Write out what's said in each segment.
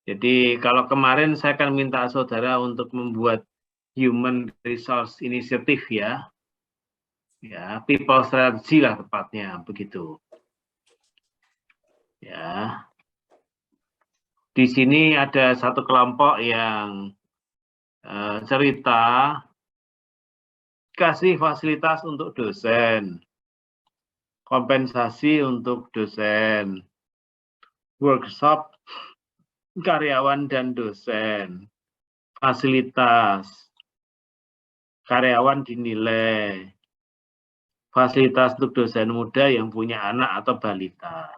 Jadi kalau kemarin saya akan minta saudara untuk membuat Human Resource Initiative ya, People Strategy lah tepatnya begitu. Ya, di sini ada satu kelompok yang cerita kasih fasilitas untuk dosen, kompensasi untuk dosen, workshop karyawan dan dosen, fasilitas, karyawan dinilai, fasilitas untuk dosen muda yang punya anak atau balita.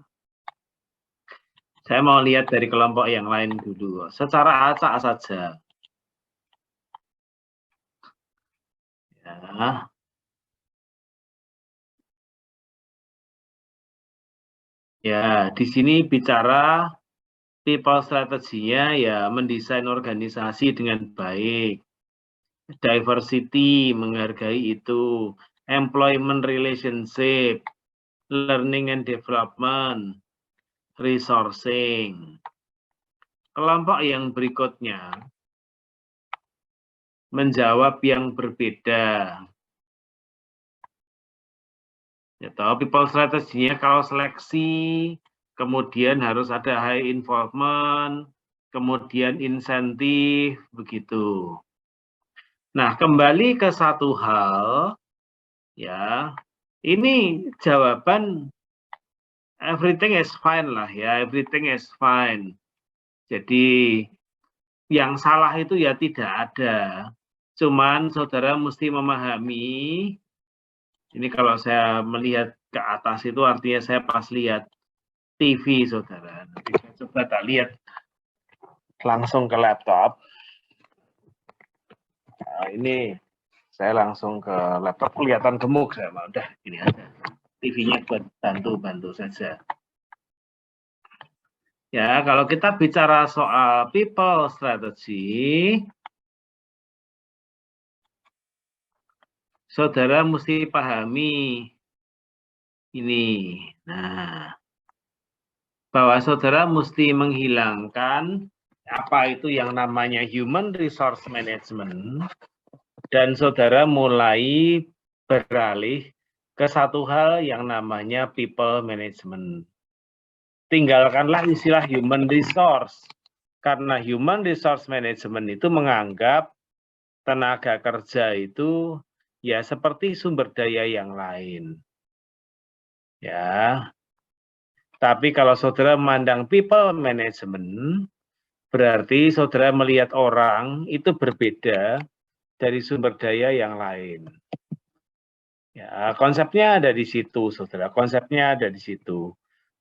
Saya mau lihat dari kelompok yang lain dulu, secara acak saja. Ya, di sini bicara people strategy-nya ya mendesain organisasi dengan baik. Diversity, menghargai itu. Employment relationship, learning and development, resourcing. Kelompok yang berikutnya menjawab yang berbeda. Ya, tahu people strategy-nya kalau seleksi, kemudian harus ada high involvement, kemudian insentif, begitu. Nah, kembali ke satu hal, ya, ini jawaban everything is fine lah ya, everything is fine. Jadi, yang salah itu ya tidak ada. Cuman saudara mesti memahami, ini kalau saya melihat ke atas itu artinya saya pas lihat TV saudara. Nanti saya coba tak lihat langsung ke laptop. Nah, ini saya langsung ke laptop, kelihatan gemuk saya mau udah ini aja. TV-nya buat bantu-bantu saja. Ya, kalau kita bicara soal people strategy, saudara mesti pahami ini. Nah, bahwa saudara mesti menghilangkan apa itu yang namanya human resource management, dan saudara mulai beralih ke satu hal yang namanya people management. Tinggalkanlah istilah human resource, karena human resource management itu menganggap tenaga kerja itu ya seperti sumber daya yang lain. Ya. Tapi kalau saudara memandang people management, berarti saudara melihat orang itu berbeda dari sumber daya yang lain. Ya, konsepnya ada di situ, saudara. Konsepnya ada di situ.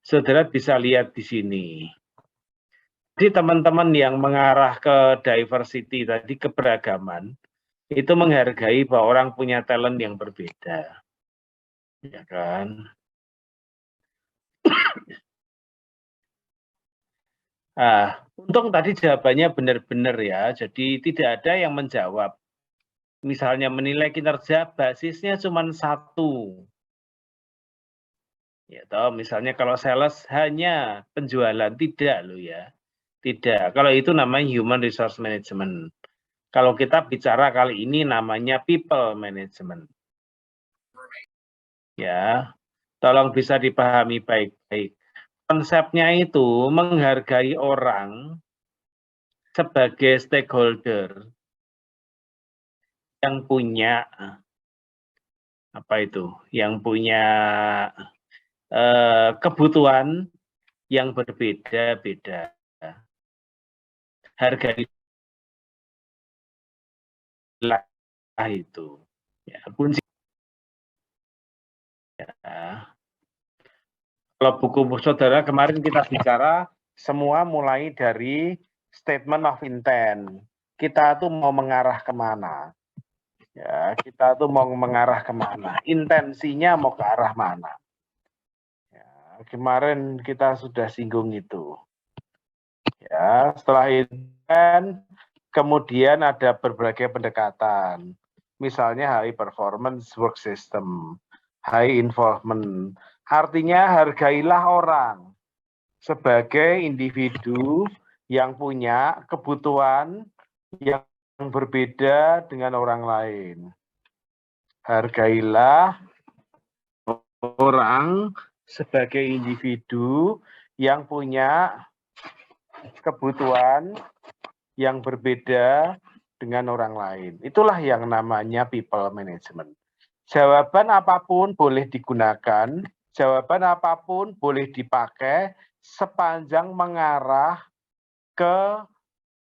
Saudara bisa lihat di sini. Jadi teman-teman yang mengarah ke diversity tadi, keberagaman, itu menghargai bahwa orang punya talent yang berbeda. Ya kan? Nah, untung tadi jawabannya benar-benar ya, jadi tidak ada yang menjawab. Misalnya menilai kinerja basisnya cuma satu. Ya toh, misalnya kalau sales hanya penjualan, tidak loh ya. Tidak, kalau itu namanya human resource management. Kalau kita bicara kali ini namanya people management. Ya, tolong bisa dipahami baik-baik. Konsepnya itu menghargai orang sebagai stakeholder yang punya apa itu, yang punya kebutuhan yang berbeda-beda. Hargailah itu. Ya, kunci. Ya. Kalau buku saudara kemarin kita bicara semua mulai dari statement of intent. Kita tuh mau mengarah kemana? Ya, kita tuh mau mengarah kemana? Intensinya mau ke arah mana? Ya, kemarin kita sudah singgung itu. Ya, setelah itu kan kemudian ada berbagai pendekatan. Misalnya high performance work system, high involvement. Artinya hargailah orang sebagai individu yang punya kebutuhan yang berbeda dengan orang lain. Hargailah orang sebagai individu yang punya kebutuhan yang berbeda dengan orang lain. Itulah yang namanya people management. Jawaban apapun boleh digunakan, jawaban apapun boleh dipakai sepanjang mengarah ke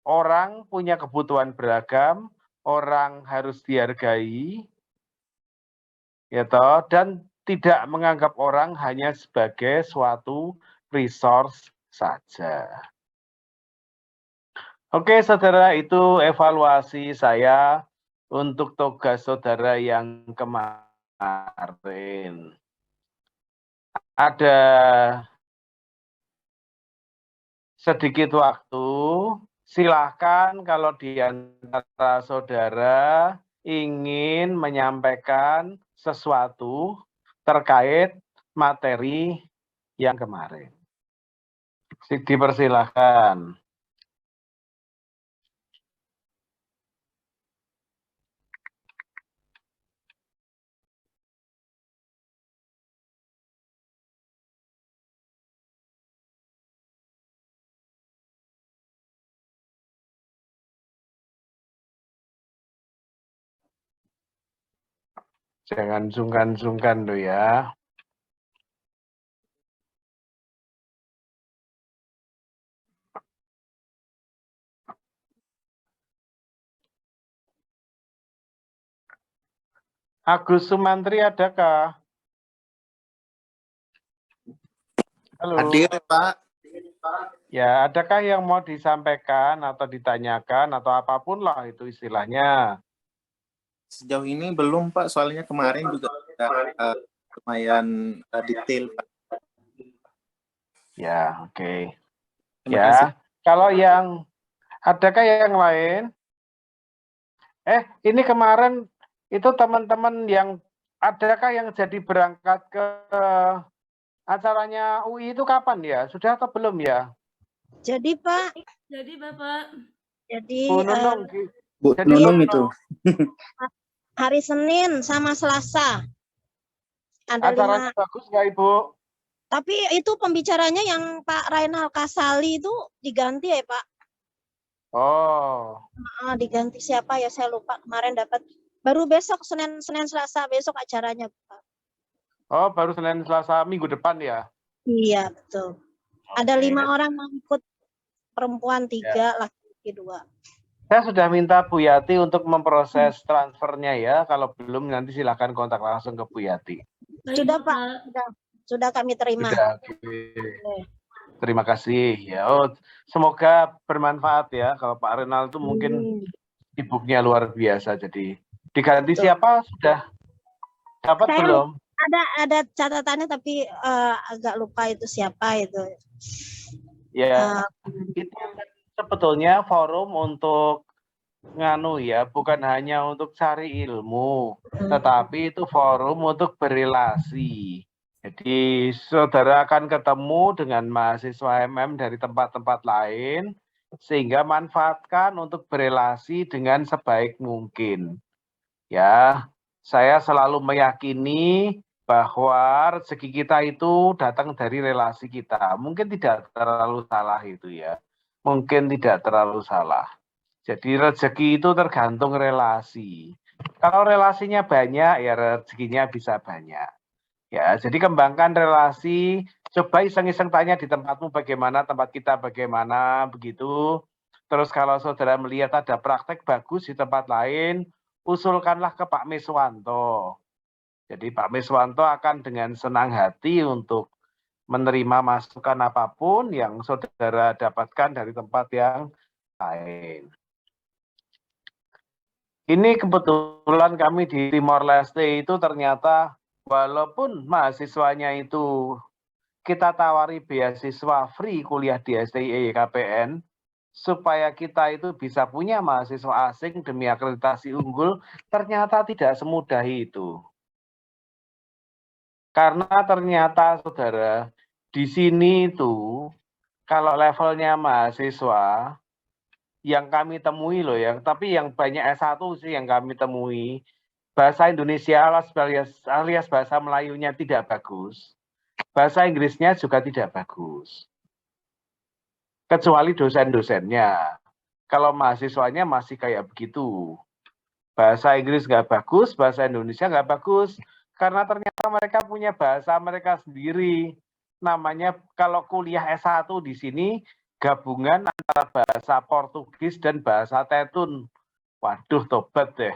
orang punya kebutuhan beragam, orang harus dihargai, ya toh, dan tidak menganggap orang hanya sebagai suatu resource saja. Oke, saudara, itu evaluasi saya untuk tugas saudara yang kemarin. Ada sedikit waktu, silahkan kalau di antara saudara ingin menyampaikan sesuatu terkait materi yang kemarin. Dipersilahkan. Jangan sungkan-sungkan loh ya. Agus Sumantri adakah? Halo. Hadir, Pak. Ya, adakah yang mau disampaikan atau ditanyakan atau apapun lah itu istilahnya? Sejauh ini belum, Pak. Soalnya kemarin juga sudah lumayan detail, Pak. Ya, oke. Terima kasih. Kalau yang adakah yang lain? Ini kemarin itu teman-teman yang adakah yang jadi berangkat ke acaranya UI itu kapan ya? Sudah atau belum ya? Jadi Pak. Jadi Bapak. Jadi Bu Nunung, Bu Nunung itu. Hari Senin sama Selasa. Ada acaranya 5. Bagus nggak Ibu? Tapi itu pembicaranya yang Pak Rainal Kasali itu diganti ya Pak? Oh. Diganti siapa ya, saya lupa. Kemarin dapat baru besok Senin Selasa besok acaranya Pak. Oh, baru Senin Selasa minggu depan ya? Iya betul. Ada 5 orang yang ikut, perempuan 3, laki-laki 2. Saya sudah minta Bu Yati untuk memproses transfernya ya. Kalau belum nanti silakan kontak langsung ke Bu Yati. Sudah Pak, sudah kami terima. Sudah. Terima kasih ya. Semoga bermanfaat ya. Kalau Pak Renal itu mungkin sibuknya luar biasa. Jadi diganti siapa sudah dapat belum? Ada catatannya tapi agak lupa itu siapa itu. Ya, itu sebetulnya forum untuk nganu ya, bukan hanya untuk cari ilmu, tetapi itu forum untuk berelasi. Jadi saudara akan ketemu dengan mahasiswa MM dari tempat-tempat lain, sehingga manfaatkan untuk berelasi dengan sebaik mungkin. Ya, saya selalu meyakini bahwa rezeki kita itu datang dari relasi kita. Mungkin tidak terlalu salah itu ya. Mungkin tidak terlalu salah. Jadi rezeki itu tergantung relasi. Kalau relasinya banyak, ya rezekinya bisa banyak. Ya, jadi kembangkan relasi. Coba iseng-iseng tanya di tempatmu bagaimana, tempat kita bagaimana, begitu. Terus kalau saudara melihat ada praktek bagus di tempat lain, usulkanlah ke Pak Miswanto. Jadi Pak Miswanto akan dengan senang hati untuk menerima masukan apapun yang saudara dapatkan dari tempat yang lain. Ini kebetulan kami di Timor Leste itu ternyata walaupun mahasiswanya itu kita tawari beasiswa free kuliah di STI KPN, supaya kita itu bisa punya mahasiswa asing demi akreditasi unggul, ternyata tidak semudah itu. Karena ternyata saudara, di sini itu kalau levelnya mahasiswa yang kami temui loh ya, tapi yang banyak S1 sih yang kami temui, bahasa Indonesia alias bahasa Melayunya tidak bagus, bahasa Inggrisnya juga tidak bagus. Kecuali dosen-dosennya. Kalau mahasiswanya masih kayak begitu. Bahasa Inggris nggak bagus, bahasa Indonesia nggak bagus, karena ternyata mereka punya bahasa mereka sendiri. Namanya kalau kuliah S1 di sini, gabungan antara bahasa Portugis dan bahasa Tetun. Waduh, tobat deh.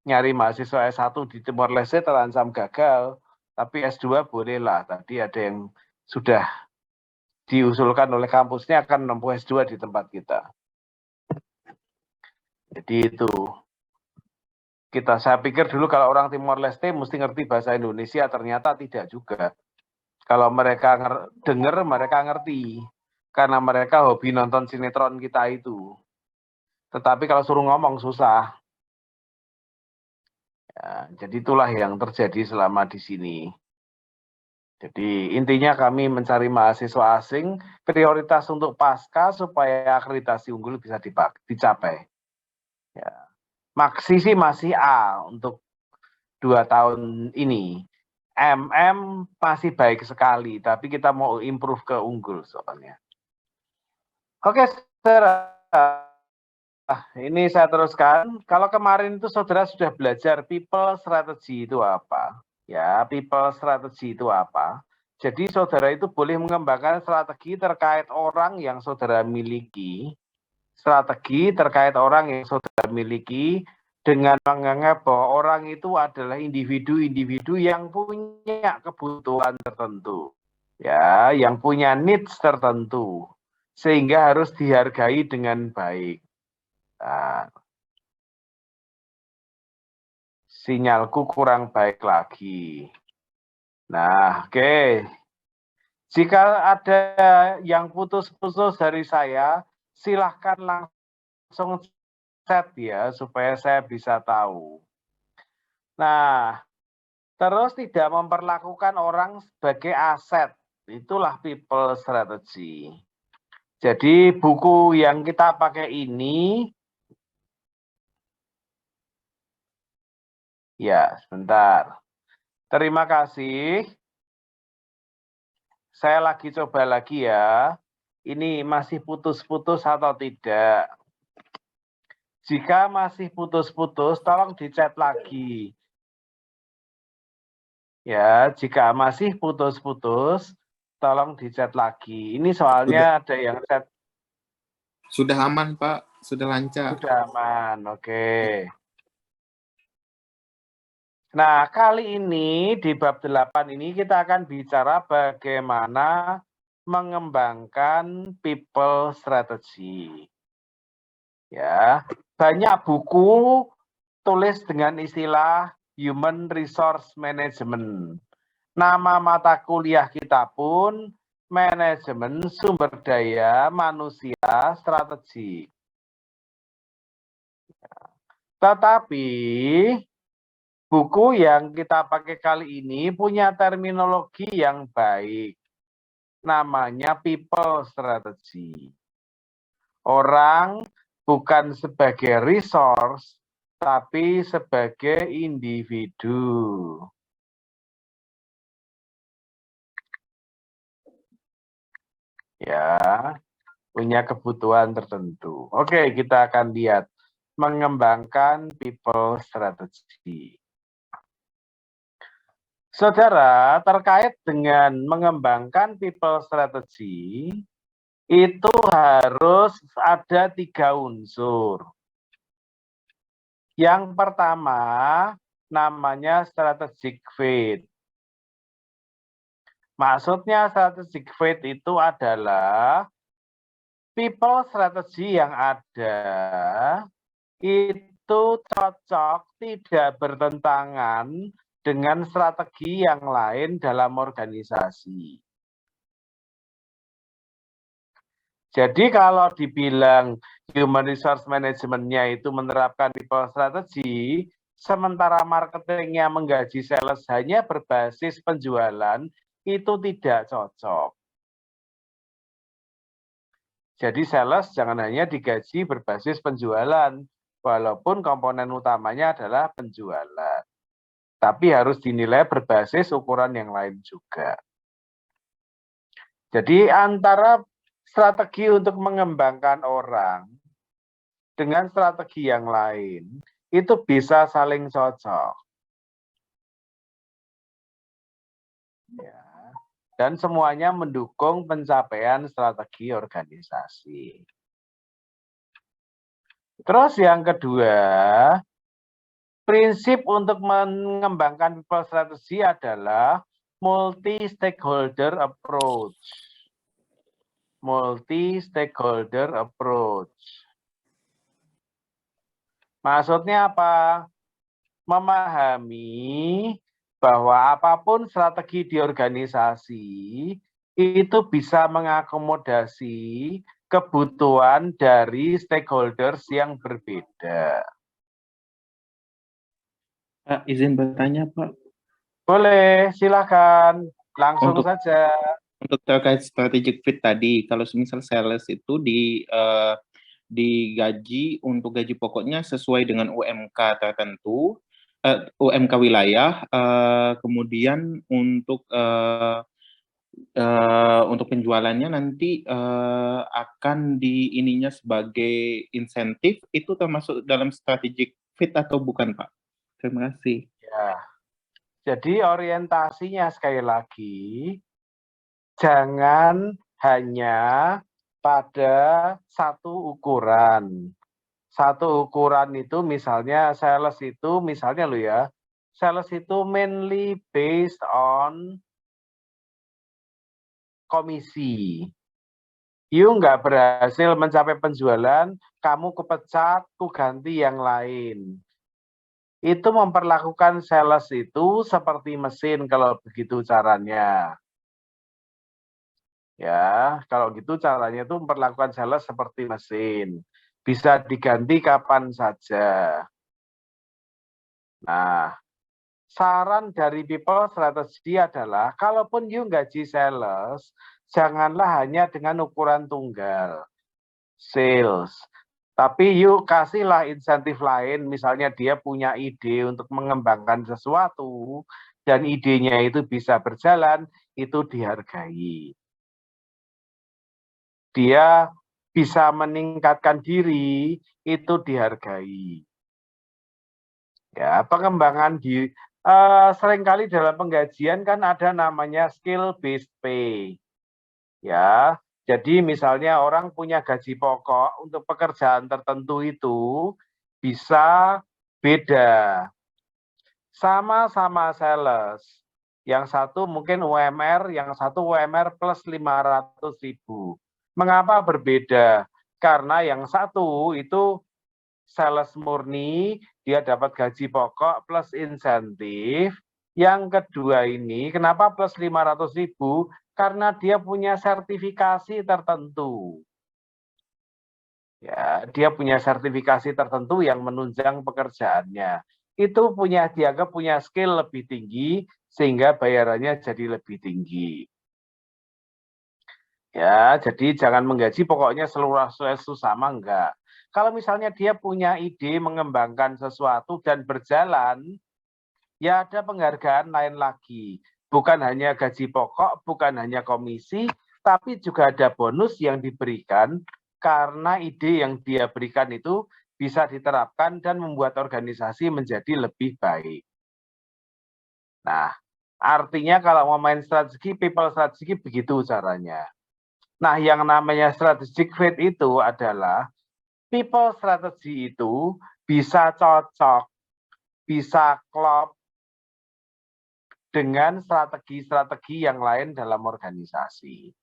Nyari mahasiswa S1 di Timor Leste terancam gagal, tapi S2 bolehlah. Tadi ada yang sudah diusulkan oleh kampusnya akan menempuh S2 di tempat kita. Jadi itu. Saya pikir dulu kalau orang Timor Leste mesti ngerti bahasa Indonesia, ternyata tidak juga. Kalau mereka dengar, mereka ngerti. Karena mereka hobi nonton sinetron kita itu. Tetapi kalau suruh ngomong susah. Ya, jadi itulah yang terjadi selama di sini. Jadi intinya kami mencari mahasiswa asing, prioritas untuk pasca supaya akreditasi unggul bisa dicapai. Ya. Maksi sih masih A untuk 2 tahun ini. MM masih baik sekali, tapi kita mau improve ke unggul soalnya. Oke, saudara. Ini saya teruskan. Kalau kemarin itu saudara sudah belajar people strategy itu apa? Ya, people strategy itu apa? Jadi saudara itu boleh mengembangkan strategi terkait orang yang saudara miliki. Strategi terkait orang yang saudara miliki dengan menganggap bahwa orang itu adalah individu-individu yang punya kebutuhan tertentu. Ya, yang punya needs tertentu. Sehingga harus dihargai dengan baik. Nah, sinyalku kurang baik lagi. Nah, oke. Jika ada yang putus-putus dari saya, silahkan langsung chat ya, supaya saya bisa tahu. Nah, terus tidak memperlakukan orang sebagai aset. Itulah people strategy. Jadi buku yang kita pakai ini, ya sebentar. Terima kasih. Saya lagi coba lagi ya. Ini masih putus-putus atau tidak. Jika masih putus-putus, tolong dicat lagi. Ya, jika masih putus-putus, tolong dicat lagi. Ini soalnya ada yang chat. Sudah aman, Pak. Sudah lancar. Sudah aman, oke. Nah, kali ini di bab 8 ini kita akan bicara bagaimana mengembangkan people strategy. Ya, banyak buku tulis dengan istilah human resource management. Nama mata kuliah kita pun manajemen sumber daya manusia strategi. Tetapi buku yang kita pakai kali ini punya terminologi yang baik. Namanya people strategy. Orang bukan sebagai resource, tapi sebagai individu. Ya, punya kebutuhan tertentu. Oke, kita akan lihat mengembangkan people strategy. Saudara, terkait dengan mengembangkan people strategy, itu harus ada 3 unsur. Yang pertama, namanya strategic fit. Maksudnya strategic fit itu adalah people strategy yang ada itu cocok, tidak bertentangan dengan strategi yang lain dalam organisasi. Jadi kalau dibilang human resource management-nya itu menerapkan people strategy, sementara marketingnya menggaji sales hanya berbasis penjualan, itu tidak cocok. Jadi sales jangan hanya digaji berbasis penjualan, walaupun komponen utamanya adalah penjualan. Tapi harus dinilai berbasis ukuran yang lain juga. Jadi antara strategi untuk mengembangkan orang dengan strategi yang lain, itu bisa saling cocok. Ya. Dan semuanya mendukung pencapaian strategi organisasi. Terus yang kedua, prinsip untuk mengembangkan people strategy adalah multi-stakeholder approach. Multi-stakeholder approach. Maksudnya apa? Memahami bahwa apapun strategi di organisasi itu bisa mengakomodasi kebutuhan dari stakeholders yang berbeda. Pak, izin bertanya, Pak. Boleh, silakan. Langsung saja. Untuk terkait strategic fit tadi, kalau misal sales itu digaji untuk gaji pokoknya sesuai dengan UMK tertentu, UMK wilayah, kemudian untuk penjualannya nanti akan ininya sebagai insentif, itu termasuk dalam strategic fit atau bukan, Pak? Terima kasih. Ya. Jadi orientasinya sekali lagi, jangan hanya pada satu ukuran. Satu ukuran itu misalnya sales itu, misalnya lo ya, sales itu mainly based on komisi. You nggak berhasil mencapai penjualan, kamu kepecat, ku ganti yang lain. Itu memperlakukan sales itu seperti mesin kalau begitu caranya. Ya, kalau gitu caranya itu memperlakukan sales seperti mesin. Bisa diganti kapan saja. Nah, saran dari people strategy adalah, kalaupun you gaji sales, janganlah hanya dengan ukuran tunggal, sales. Tapi you kasihlah insentif lain, misalnya dia punya ide untuk mengembangkan sesuatu, dan idenya itu bisa berjalan, itu dihargai. Dia bisa meningkatkan diri, itu dihargai. Ya, pengembangan seringkali dalam penggajian kan ada namanya skill based pay. Ya, jadi misalnya orang punya gaji pokok untuk pekerjaan tertentu itu bisa beda. Sama-sama sales. Yang satu mungkin UMR, yang satu UMR plus 500.000. Mengapa berbeda? Karena yang satu itu sales murni, dia dapat gaji pokok plus insentif. Yang kedua ini, kenapa plus 500.000? Karena dia punya sertifikasi tertentu. Ya, dia punya sertifikasi tertentu yang menunjang pekerjaannya. Itu dianggap punya skill lebih tinggi, sehingga bayarannya jadi lebih tinggi. Ya, jadi jangan menggaji pokoknya seluruh sama, enggak. Kalau misalnya dia punya ide mengembangkan sesuatu dan berjalan, ya ada penghargaan lain lagi. Bukan hanya gaji pokok, bukan hanya komisi, tapi juga ada bonus yang diberikan karena ide yang dia berikan itu bisa diterapkan dan membuat organisasi menjadi lebih baik. Nah, artinya kalau mau main strategi, people strategi begitu caranya. Nah, yang namanya strategic fit itu adalah people strategy itu bisa cocok, bisa klop dengan strategi-strategi yang lain dalam organisasi.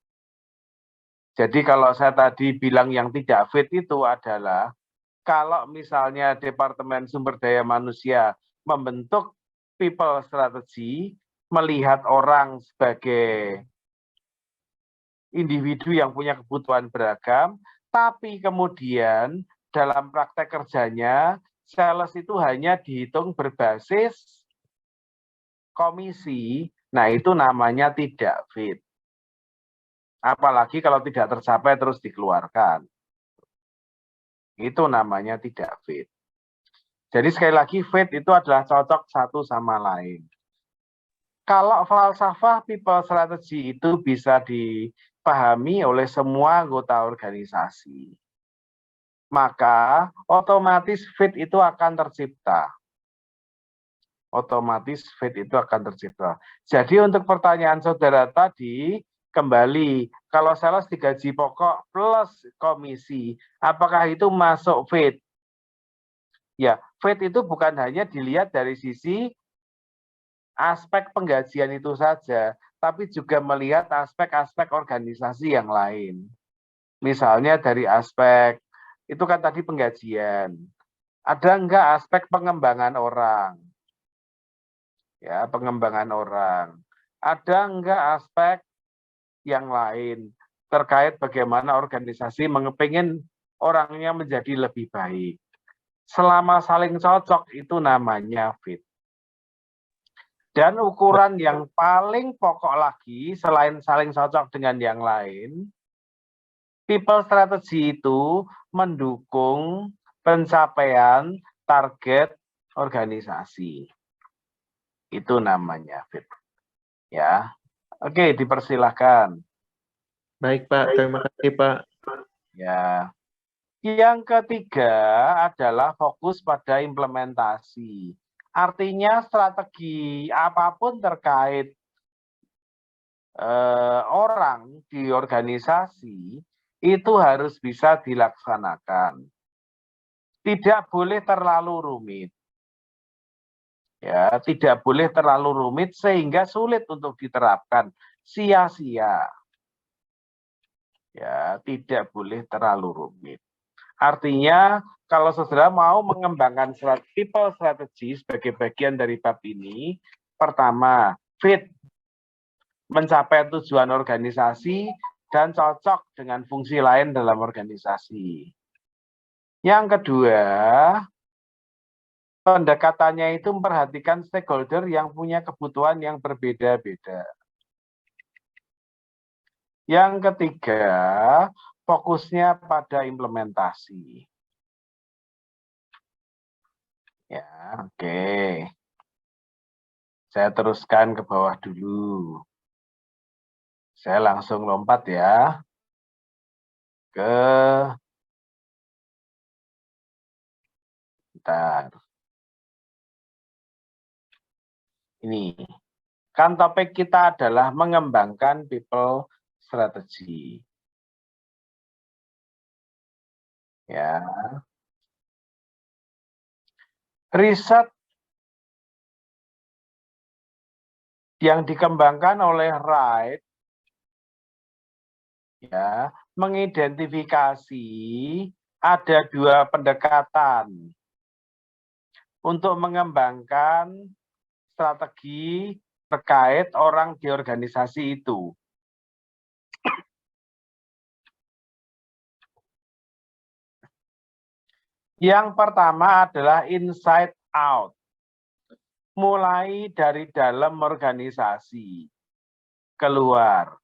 Jadi kalau saya tadi bilang yang tidak fit itu adalah, kalau misalnya Departemen Sumber Daya Manusia membentuk people strategy, melihat orang sebagai individu yang punya kebutuhan beragam, tapi kemudian dalam praktek kerjanya, sales itu hanya dihitung berbasis komisi, nah itu namanya tidak fit. Apalagi kalau tidak tercapai terus dikeluarkan. Itu namanya tidak fit. Jadi sekali lagi fit itu adalah cocok satu sama lain. Kalau falsafah people strategy itu bisa dipahami oleh semua anggota organisasi, maka otomatis fit itu akan tercipta. Otomatis fit itu akan tercipta. Jadi untuk pertanyaan saudara tadi, kembali, kalau sales digaji pokok plus komisi, apakah itu masuk fit? Ya, fit itu bukan hanya dilihat dari sisi aspek penggajian itu saja, tapi juga melihat aspek-aspek organisasi yang lain. Misalnya dari aspek, itu kan tadi penggajian. Ada enggak aspek pengembangan orang? Ya, pengembangan orang. Ada enggak aspek yang lain terkait bagaimana organisasi mengepingin orangnya menjadi lebih baik. Selama saling cocok itu namanya fit. Dan ukuran yang paling pokok lagi selain saling cocok dengan yang lain, people strategy itu mendukung pencapaian target organisasi. Itu namanya fit. Ya. Oke, dipersilahkan. Baik, Pak. Terima kasih, Pak. Ya. Yang ketiga adalah fokus pada implementasi. Artinya strategi apapun terkait orang di organisasi itu harus bisa dilaksanakan. Tidak boleh terlalu rumit. Ya, tidak boleh terlalu rumit sehingga sulit untuk diterapkan, sia-sia. Ya, tidak boleh terlalu rumit. Artinya, kalau saudara mau mengembangkan people strategy sebagai bagian dari bab ini, pertama, fit, mencapai tujuan organisasi, dan cocok dengan fungsi lain dalam organisasi. Yang kedua, pendekatannya itu memperhatikan stakeholder yang punya kebutuhan yang berbeda-beda. Yang ketiga, fokusnya pada implementasi. Ya, oke. Saya teruskan ke bawah dulu. Saya langsung lompat ya ke bentar. Ini kan topik kita adalah mengembangkan people strategy. Ya. Riset yang dikembangkan oleh Wright ya, mengidentifikasi ada dua pendekatan untuk mengembangkan strategi terkait orang di organisasi itu. Yang pertama adalah inside out. Mulai dari dalam organisasi keluar.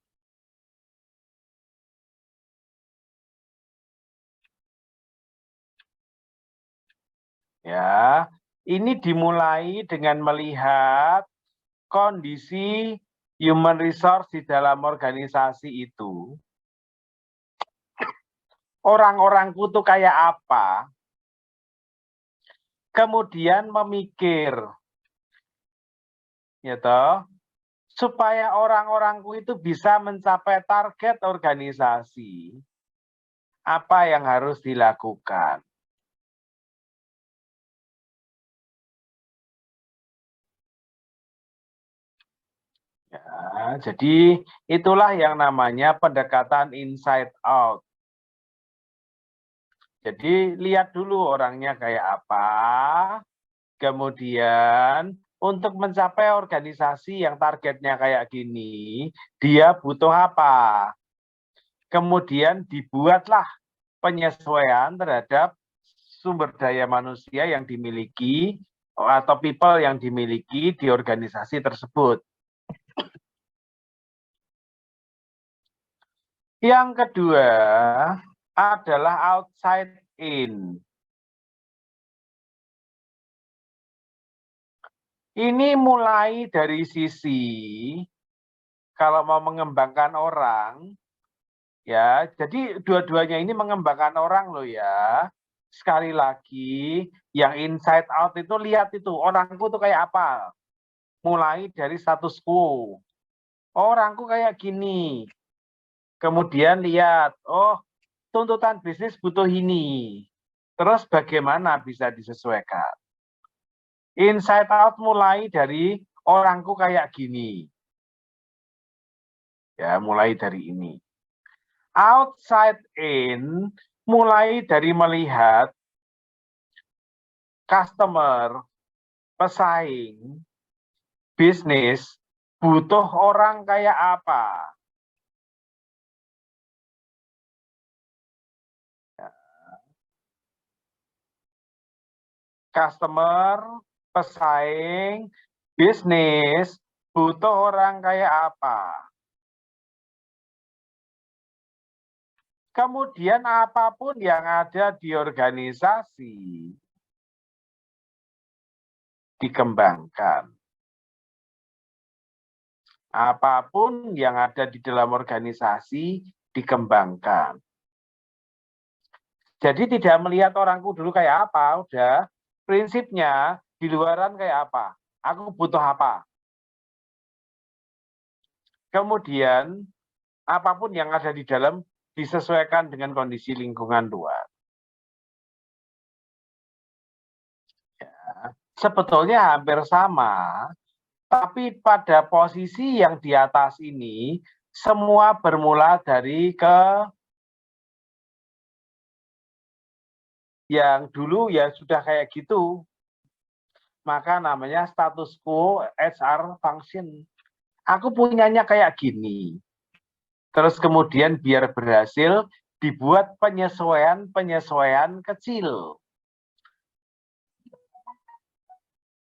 Ya, ini dimulai dengan melihat kondisi human resource di dalam organisasi itu. Orang-orangku tuh kayak apa? Kemudian memikir, ya toh, supaya orang-orangku itu bisa mencapai target organisasi. Apa yang harus dilakukan? Ya, jadi itulah yang namanya pendekatan inside out. Jadi lihat dulu orangnya kayak apa, kemudian untuk mencapai organisasi yang targetnya kayak gini, dia butuh apa? Kemudian dibuatlah penyesuaian terhadap sumber daya manusia yang dimiliki atau people yang dimiliki di organisasi tersebut. Yang kedua adalah outside in. Ini mulai dari sisi kalau mau mengembangkan orang, ya, jadi dua-duanya ini mengembangkan orang loh ya. Sekali lagi, yang inside out itu lihat itu, orangku tuh kayak apa. Mulai dari status quo. Orangku kayak gini. Kemudian lihat, oh tuntutan bisnis butuh ini. Terus bagaimana bisa disesuaikan? Inside out mulai dari orangku kayak gini. Ya, mulai dari ini. Outside in mulai dari melihat customer, pesaing, bisnis butuh orang kayak apa. Customer, pesaing, bisnis butuh orang kayak apa. Kemudian apapun yang ada di organisasi dikembangkan. Apapun yang ada di dalam organisasi dikembangkan. Jadi tidak melihat orangku dulu kayak apa, udah prinsipnya di luaran kayak apa, aku butuh apa. Kemudian apapun yang ada di dalam disesuaikan dengan kondisi lingkungan luar. Ya, sebetulnya hampir sama, tapi pada posisi yang di atas ini, semua bermula dari yang dulu ya sudah kayak gitu. Maka namanya status quo HR function. Aku punyanya kayak gini. Terus kemudian biar berhasil dibuat penyesuaian kecil.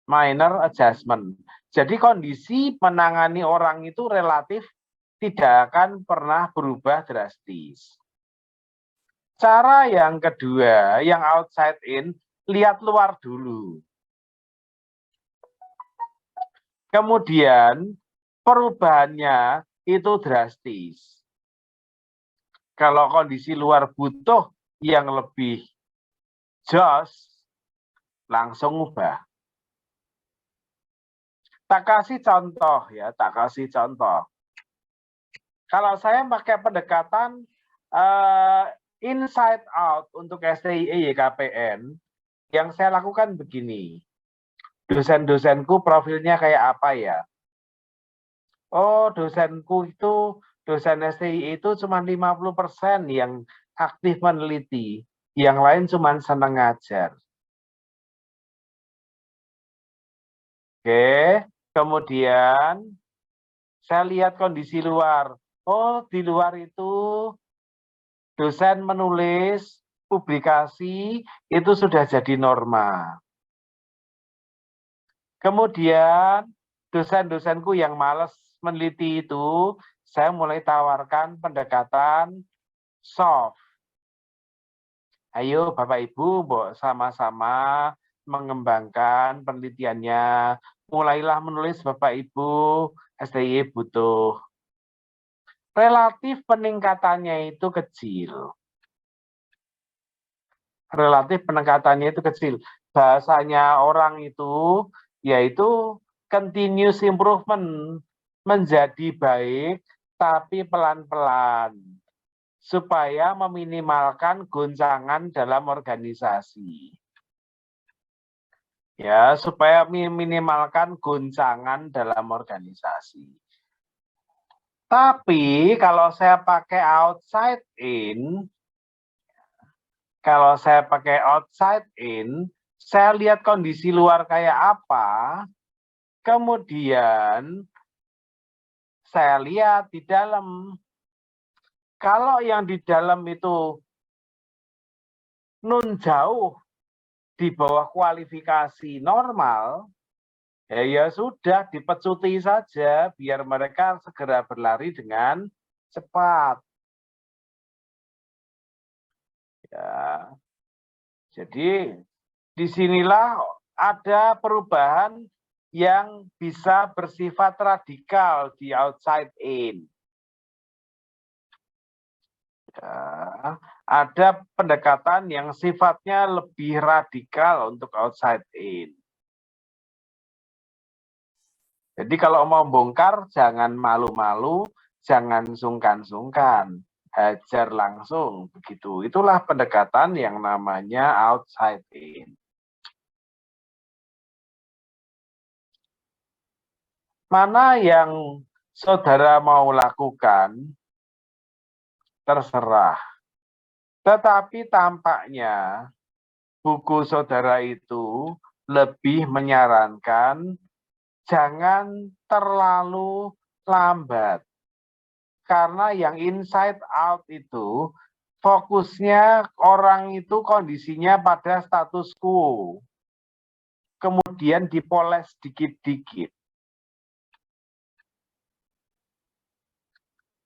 Minor adjustment. Jadi kondisi menangani orang itu relatif tidak akan pernah berubah drastis. Cara yang kedua, yang outside in, lihat luar dulu. Kemudian perubahannya itu drastis. Kalau kondisi luar butuh yang lebih jos, langsung ubah. Tak kasih contoh ya, tak kasih contoh. Kalau saya pakai pendekatan inside out untuk STIE YKPN, yang saya lakukan begini. Dosen-dosenku profilnya kayak apa ya? Oh, dosenku itu, dosen STI itu cuma 50% yang aktif meneliti. Yang lain cuma senang ngajar. Oke, kemudian saya lihat kondisi luar. Oh, di luar itu dosen menulis publikasi itu sudah jadi norma. Kemudian dosen-dosenku yang malas meneliti itu, saya mulai tawarkan pendekatan soft. Ayo Bapak Ibu, sama-sama mengembangkan penelitiannya. Mulailah menulis Bapak Ibu, STI butuh. Relatif peningkatannya itu kecil. Relatif peningkatannya itu kecil. Bahasanya orang itu, yaitu continuous improvement. Menjadi baik, tapi pelan-pelan. Supaya meminimalkan goncangan dalam organisasi. Ya, supaya meminimalkan goncangan dalam organisasi. Tapi kalau saya pakai outside in, saya lihat kondisi luar kayak apa, kemudian saya lihat di dalam. Kalau yang di dalam itu nun jauh di bawah kualifikasi normal, ya sudah dipecuti saja biar mereka segera berlari dengan cepat. Ya. Jadi disinilah ada perubahan yang bisa bersifat radikal di outside in. Ya, ada pendekatan yang sifatnya lebih radikal untuk outside in. Jadi kalau mau bongkar, jangan malu-malu, jangan sungkan-sungkan, hajar langsung, begitu. Itulah pendekatan yang namanya outside in. Mana yang saudara mau lakukan, terserah. Tetapi tampaknya buku saudara itu lebih menyarankan jangan terlalu lambat. Karena yang inside out itu fokusnya orang itu kondisinya pada status quo. Kemudian dipoles dikit-dikit.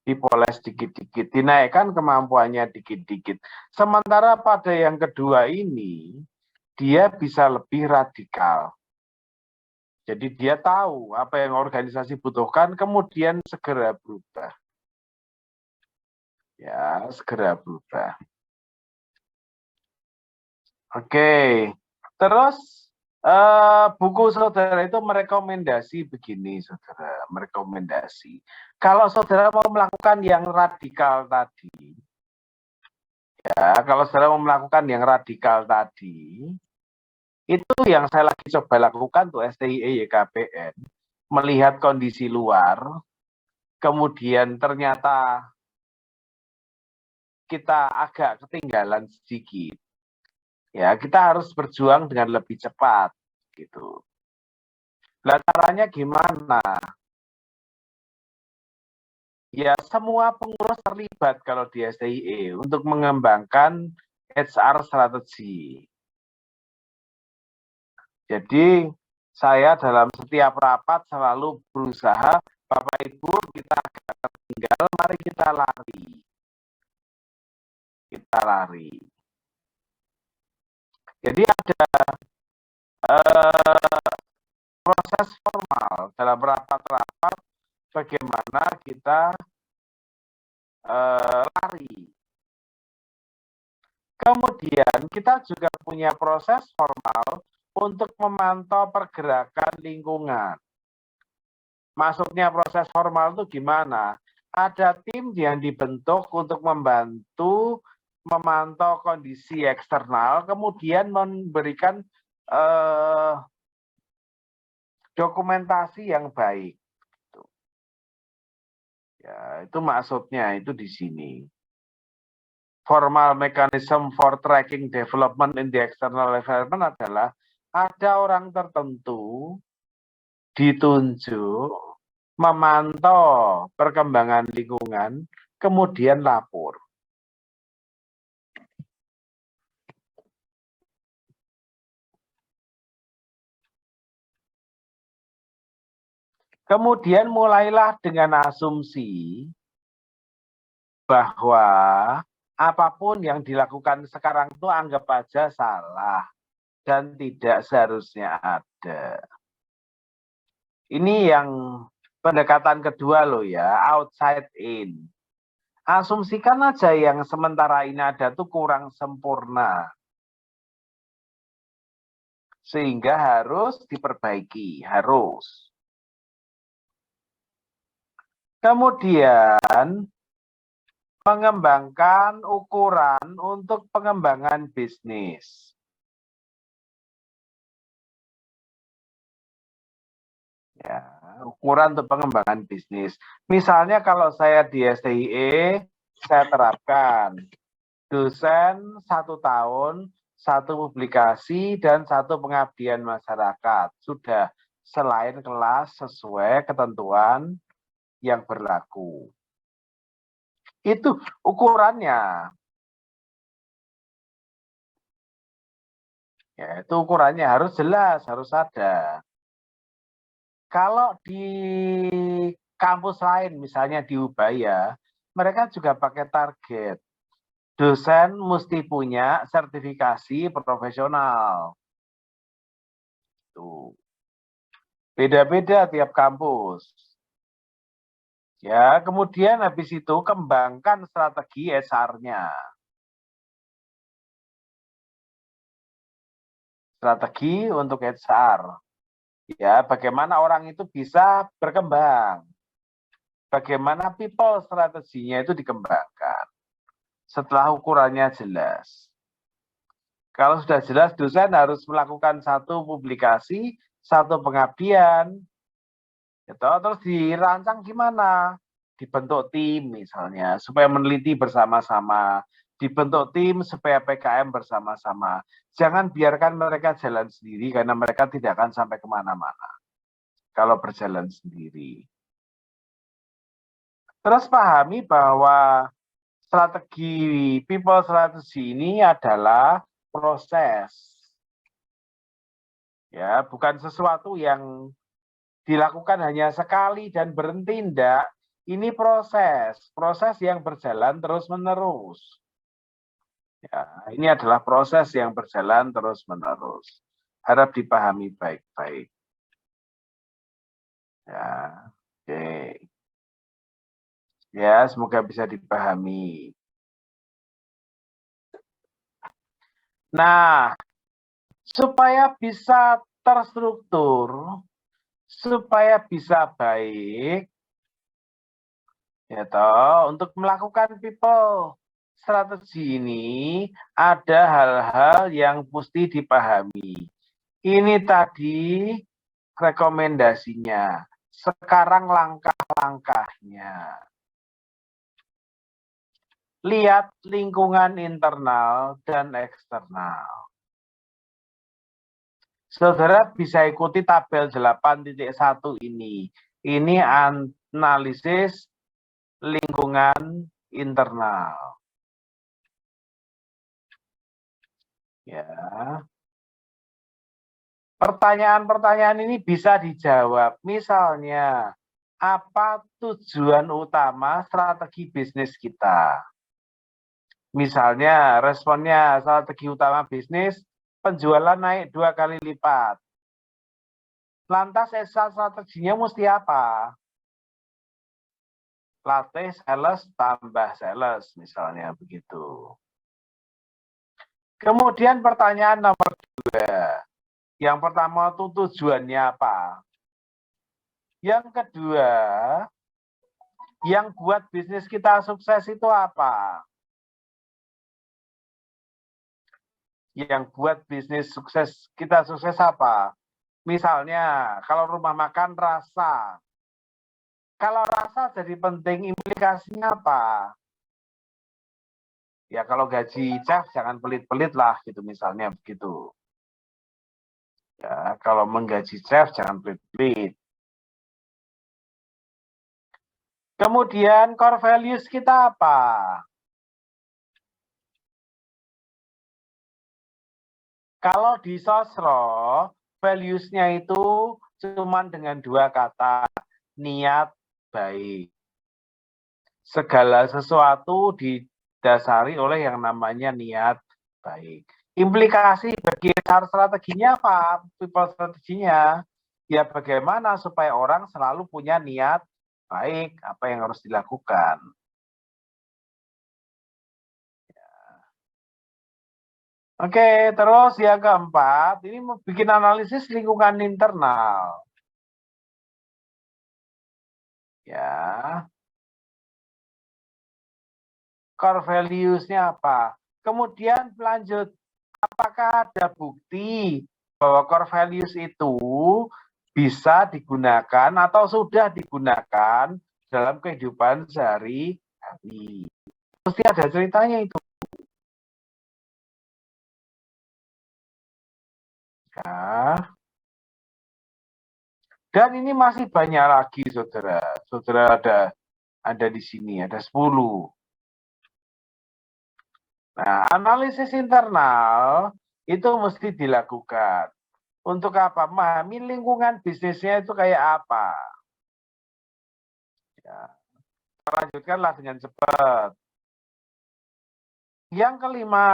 Dipoles dikit-dikit, dinaikkan kemampuannya dikit-dikit. Sementara pada yang kedua ini, dia bisa lebih radikal. Jadi dia tahu apa yang organisasi butuhkan, kemudian segera berubah. Ya, segera berubah. Oke, terus buku saudara itu merekomendasi begini, saudara, merekomendasi. Kalau saudara mau melakukan yang radikal tadi, ya, kalau saudara mau melakukan yang radikal tadi, itu yang saya lagi coba lakukan tuh STIE YKPN, melihat kondisi luar, kemudian ternyata kita agak ketinggalan sedikit. Ya, kita harus berjuang dengan lebih cepat, gitu. Nah, caranya gimana? Ya, semua pengurus terlibat kalau di STIE untuk mengembangkan HR strategi. Jadi, saya dalam setiap rapat selalu berusaha, Bapak Ibu, kita agak tertinggal, mari kita lari. Kita lari. Jadi ada proses formal dalam rapat-rapat bagaimana kita lari. Kemudian kita juga punya proses formal untuk memantau pergerakan lingkungan. Masuknya proses formal itu gimana? Ada tim yang dibentuk untuk membantu memantau kondisi eksternal, kemudian memberikan dokumentasi yang baik. Ya, itu maksudnya itu di sini. Formal mechanism for tracking development in the external environment adalah ada orang tertentu ditunjuk memantau perkembangan lingkungan, kemudian lapor. Kemudian mulailah dengan asumsi bahwa apapun yang dilakukan sekarang itu anggap aja salah dan tidak seharusnya ada. Ini yang pendekatan kedua loh ya, outside in. Asumsikan aja yang sementara ini ada tuh kurang sempurna. Sehingga harus diperbaiki, harus. Kemudian mengembangkan ukuran untuk pengembangan bisnis. Ya, ukuran untuk pengembangan bisnis. Misalnya kalau saya di STIE, saya terapkan dosen 1 tahun, 1 publikasi, dan 1 pengabdian masyarakat. Sudah selain kelas sesuai ketentuan yang berlaku. Itu ukurannya. Ya, itu ukurannya harus jelas, harus ada. Kalau di kampus lain, misalnya di Ubaya, mereka juga pakai target. dosen mesti punya sertifikasi profesional. Tuh. Beda-beda tiap kampus. Ya, kemudian habis itu kembangkan strategi HR-nya. Strategi untuk HR. Ya, bagaimana orang itu bisa berkembang. Bagaimana people strateginya itu dikembangkan. Setelah ukurannya jelas. Kalau sudah jelas, dosen harus melakukan satu publikasi, satu pengabdian. Gitu. Terus dirancang gimana? Dibentuk tim misalnya, supaya meneliti bersama-sama. Dibentuk tim supaya PKM bersama-sama. Jangan biarkan mereka jalan sendiri, karena mereka tidak akan sampai kemana-mana kalau berjalan sendiri. Terus pahami bahwa strategi people strategy ini adalah proses. Ya, bukan sesuatu yang dilakukan hanya sekali dan berhenti, tidak. Ini proses yang berjalan terus-menerus. Ya, ini adalah proses yang berjalan terus-menerus. Harap dipahami baik-baik. Ya, oke. Ya, semoga bisa dipahami. Nah, supaya bisa terstruktur, supaya bisa baik, ya toh, untuk melakukan people strategi ini ada hal-hal yang mesti dipahami. Ini tadi rekomendasinya. Sekarang langkah-langkahnya. Lihat lingkungan internal dan eksternal. Saudara bisa ikuti tabel 8.1 ini. Ini analisis lingkungan internal. Ya. Pertanyaan-pertanyaan ini bisa dijawab. Misalnya, apa tujuan utama strategi bisnis kita? Misalnya, responnya strategi utama bisnis, penjualan naik 2 kali lipat. Lantas strateginya mesti apa? Latih sales tambah sales, misalnya begitu. Kemudian pertanyaan nomor 2. Yang pertama itu tujuannya apa? Yang kedua, yang buat bisnis kita sukses itu apa? Yang buat bisnis kita sukses apa? Misalnya, kalau rumah makan rasa. Kalau rasa jadi penting, implikasinya apa? Ya kalau gaji chef jangan pelit-pelit lah gitu misalnya begitu. Ya, kalau menggaji chef jangan pelit-pelit. Kemudian core values kita apa? Kalau di sosro, values-nya itu cuma dengan 2 kata, niat baik. Segala sesuatu didasari oleh yang namanya niat baik. Implikasi bagi HR strateginya apa? People strateginya, ya bagaimana supaya orang selalu punya niat baik, apa yang harus dilakukan. Oke, terus yang keempat, ini mau bikin analisis lingkungan internal. Ya. Core values-nya apa? Kemudian lanjut, apakah ada bukti bahwa core values itu bisa digunakan atau sudah digunakan dalam kehidupan sehari-hari? Mesti ada ceritanya itu. Ya. Dan ini masih banyak lagi, saudara. Saudara ada di sini, ada 10. Nah, analisis internal itu mesti dilakukan. Untuk apa? Memahami lingkungan bisnisnya itu kayak apa. Ya. Lanjutkanlah dengan cepat. Yang kelima,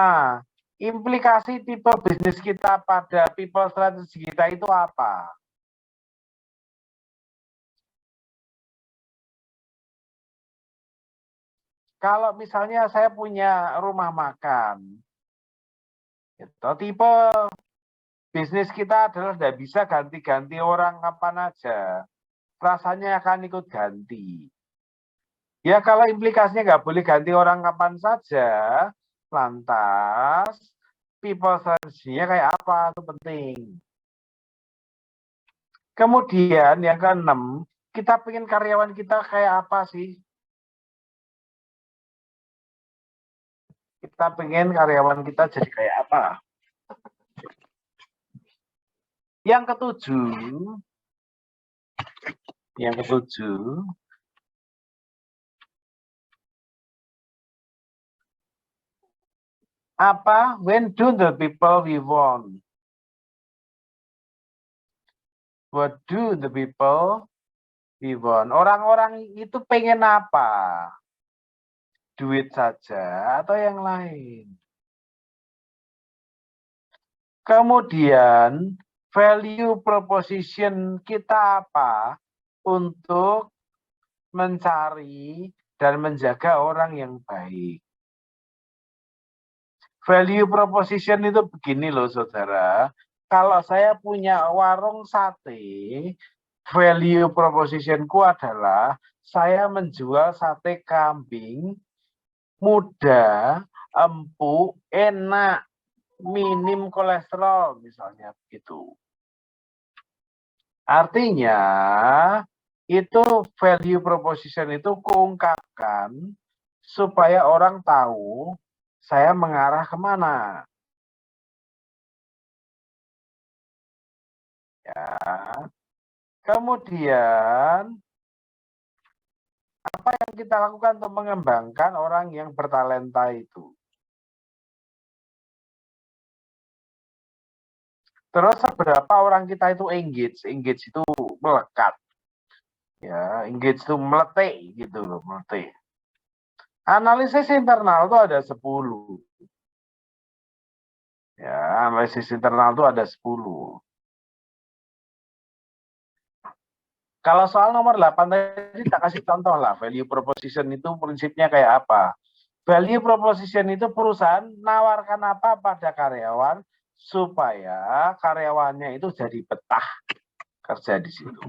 implikasi tipe bisnis kita pada people strategy kita itu apa? Kalau misalnya saya punya rumah makan, itu tipe bisnis kita adalah tidak bisa ganti-ganti orang kapan aja. Rasanya akan ikut ganti. Ya kalau implikasinya nggak boleh ganti orang kapan saja, lantas people strategy-nya kayak apa, itu penting. Kemudian yang keenam, kita pengen karyawan kita kayak apa sih? Kita pengen karyawan kita jadi kayak apa? Yang ketujuh, apa? When do the people we want? What do the people we want? Orang-orang itu pengen apa? Duit saja atau yang lain? Kemudian value proposition kita apa untuk mencari dan menjaga orang yang baik. Value proposition itu begini loh saudara, kalau saya punya warung sate, value propositionku adalah saya menjual sate kambing mudah, empuk, enak, minim kolesterol misalnya begitu. Artinya itu value proposition itu kuungkapkan supaya orang tahu saya mengarah kemana. Ya. Kemudian apa yang kita lakukan untuk mengembangkan orang yang bertalenta itu. Terus seberapa orang kita itu engage itu melekat. Ya, engage itu meletik gitu loh, meletik. Analisis internal itu ada 10. Ya, analisis internal itu ada 10. Kalau soal nomor 8 tadi tak kasih contoh lah, value proposition itu prinsipnya kayak apa. Value proposition itu perusahaan nawarkan apa pada karyawan supaya karyawannya itu jadi betah kerja di situ.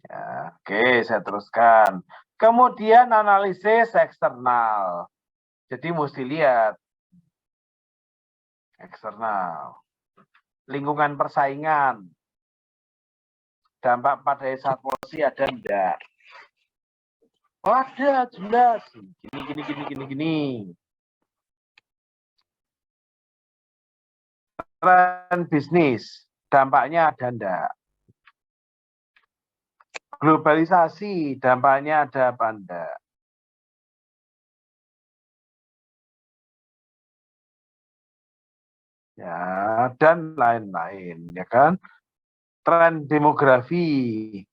Ya, oke, saya teruskan. Kemudian analisis eksternal. Jadi mesti lihat eksternal. Lingkungan persaingan. Dampak pada evaluasi ada enggak? Oh, ada, jelas. Gini. Tren bisnis, dampaknya ada enggak? Globalisasi, dampaknya ada apa enggak? Ya, dan lain-lain, ya kan? Tren demografi,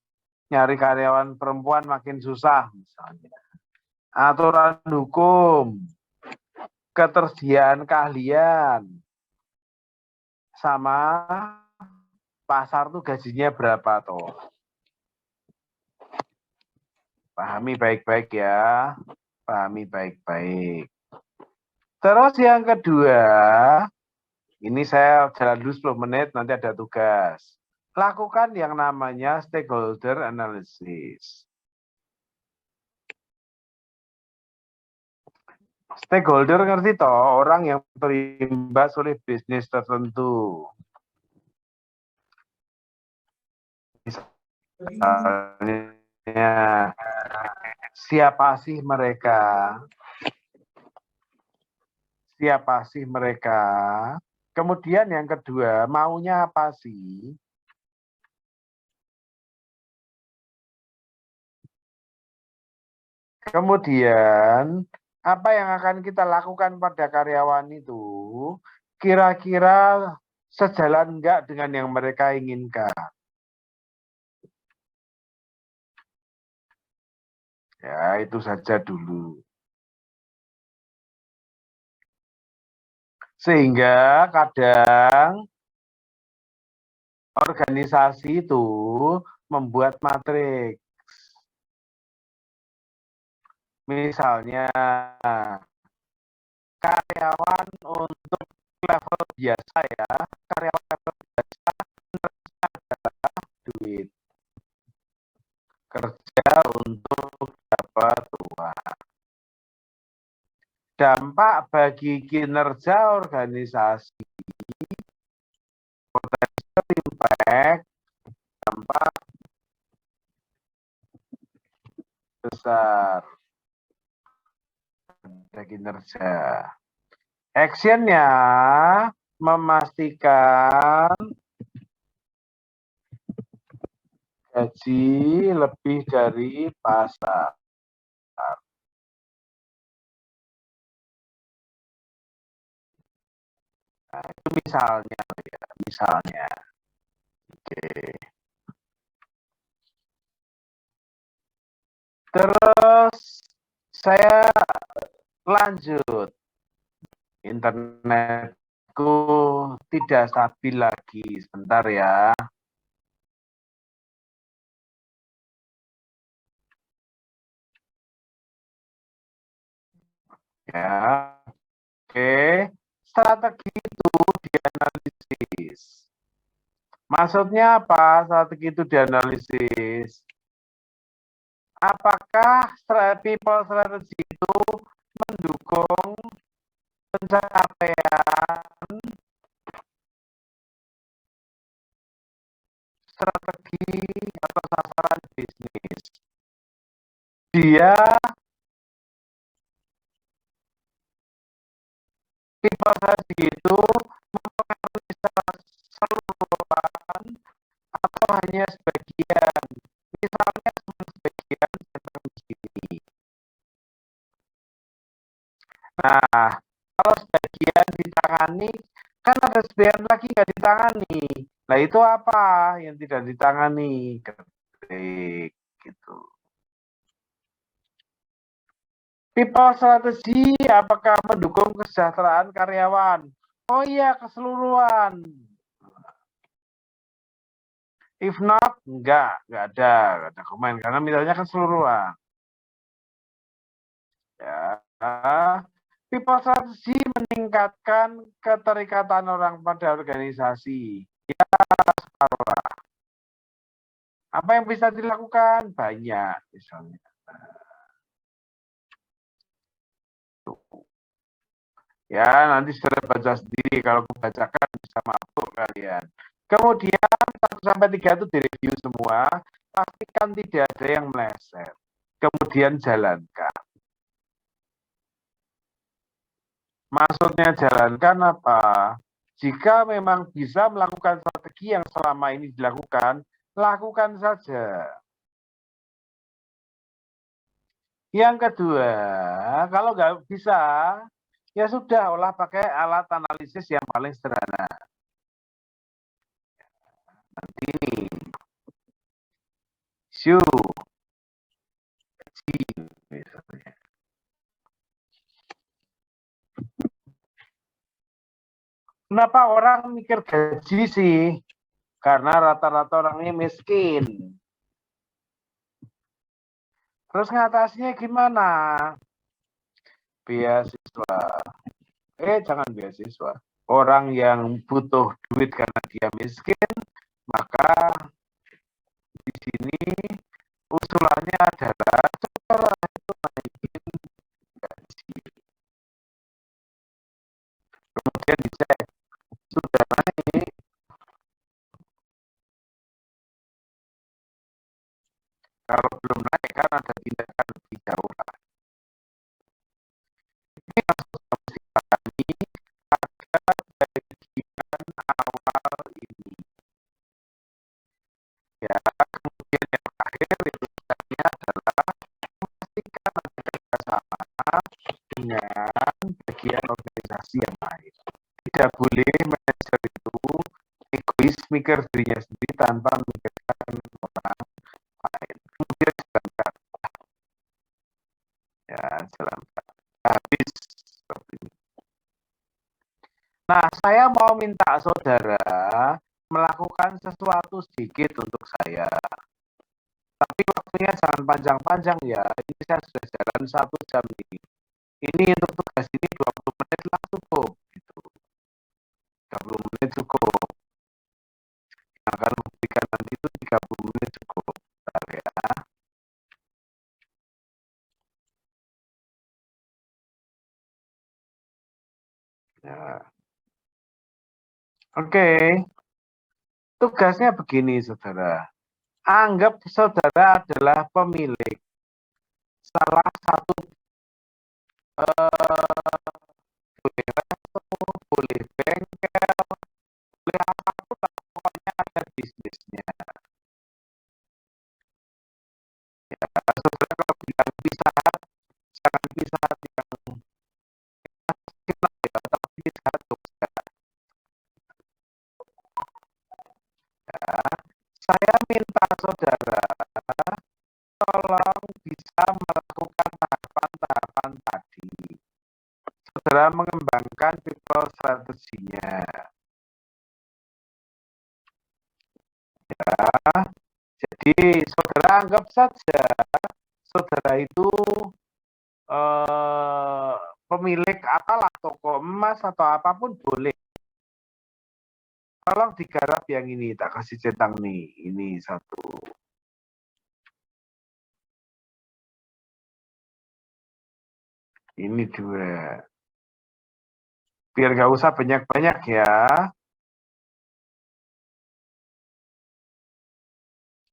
nyari karyawan perempuan makin susah misalnya. Aturan hukum, ketersediaan keahlian, sama pasar tuh gajinya berapa tuh. Pahami baik-baik ya, pahami baik-baik. Terus yang kedua, ini saya jalan dulu 10 menit, nanti ada tugas. Lakukan yang namanya stakeholder analysis. Stakeholder ngerti toh, orang yang terimbas oleh bisnis tertentu. Misalnya, siapa sih mereka? Siapa sih mereka? Kemudian yang kedua, maunya apa sih? Kemudian, apa yang akan kita lakukan pada karyawan itu? Kira-kira sejalan enggak dengan yang mereka inginkan? Ya, itu saja dulu. Sehingga kadang organisasi itu membuat matriks. Misalnya, karyawan untuk level biasa ya, karyawan level biasa adalah duit. Kerja untuk dapat uang. Dampak bagi kinerja organisasi, potential impact, dampak besar pada kinerja. Actionnya memastikan gaji lebih dari pasar. Nah, itu misalnya ya, misalnya. Oke. Terus saya lanjut. Internetku tidak stabil lagi. Sebentar ya. Ya. Oke. Strategi itu dianalisis. Maksudnya apa? Strategi itu dianalisis. Apakah people strategy itu mendukung pencapaian strategi atau sasaran bisnis? Dia people strategy itu mempengaruhi secara keseluruhan atau hanya sebagian. Misalnya cuma sebagian tentang begini. Nah, kalau sebagian ditangani, kan ada sebagian lagi nggak ditangani. Nah, itu apa yang tidak ditangani? Ketik, gitu. People strategy, apakah mendukung kesejahteraan karyawan? Oh iya, keseluruhan. If not, enggak ada komen, karena misalnya keseluruhan. Ya, people strategy meningkatkan keterikatan orang pada organisasi. Ya, separuh. Apa yang bisa dilakukan? Banyak, misalnya. Ya, nanti sudah baca sendiri. Kalau membacakan bisa mabuk kalian. Kemudian 1-3 itu direview semua. Pastikan tidak ada yang meleset. Kemudian jalankan. Maksudnya jalankan apa? Jika memang bisa melakukan strategi yang selama ini dilakukan, lakukan saja. Yang kedua, kalau nggak bisa, ya sudah, olah pakai alat analisis yang paling sederhana. Nanti ini, misalnya. Kenapa orang mikir gaji sih? Karena rata-rata orangnya miskin. Terus ngatasinya gimana? Beasiswa. Jangan beasiswa. Orang yang butuh duit karena dia miskin, maka di sini usulannya adalah coba itu naikin gaji. Kemudian dicek, sudah naik. Kalau belum naik kan ada tindakan lebih jauh lah. Ini harus mesti pahami agar bagian awal ini. Ya, kemudian yang terakhir urusannya adalah memastikan ada kerjasama dengan bagian organisasi yang lain. Tidak boleh manajer itu egois mikir dirinya sendiri tanpa memikirkan orang lain. Kemudian jalankan. Ya, jalankan. Habis seperti ini. Nah, saya mau minta saudara melakukan sesuatu sedikit untuk saya. Tapi waktunya jangan panjang-panjang ya. Ini saya sudah jalan 1 jam ini. Ini untuk tugas ini 20 menit lah cukup. Gitu. 30 menit cukup. Yang akan memberikan nanti itu 30 menit cukup. Bentar ya. Ya. Oke. Tugasnya begini, saudara. Anggap saudara adalah pemilik salah satu boleh resto, boleh bengkel, boleh apapun lah, pokoknya ada bisnisnya. Ya, saudara kalau bilang pisah, jangan pisah yang ya, tapi pisah Jogja. Ya, saya minta saudara tolong bisa melakukan tahapan-tahapan tadi. Saudara mengembangkan people strateginya. Ya, jadi saudara anggap saja saudara itu pemilik apalah toko emas atau apapun boleh. Tolong digarap yang ini, tak kasih centang nih. Ini 1. Ini 2. Biar nggak usah banyak-banyak ya.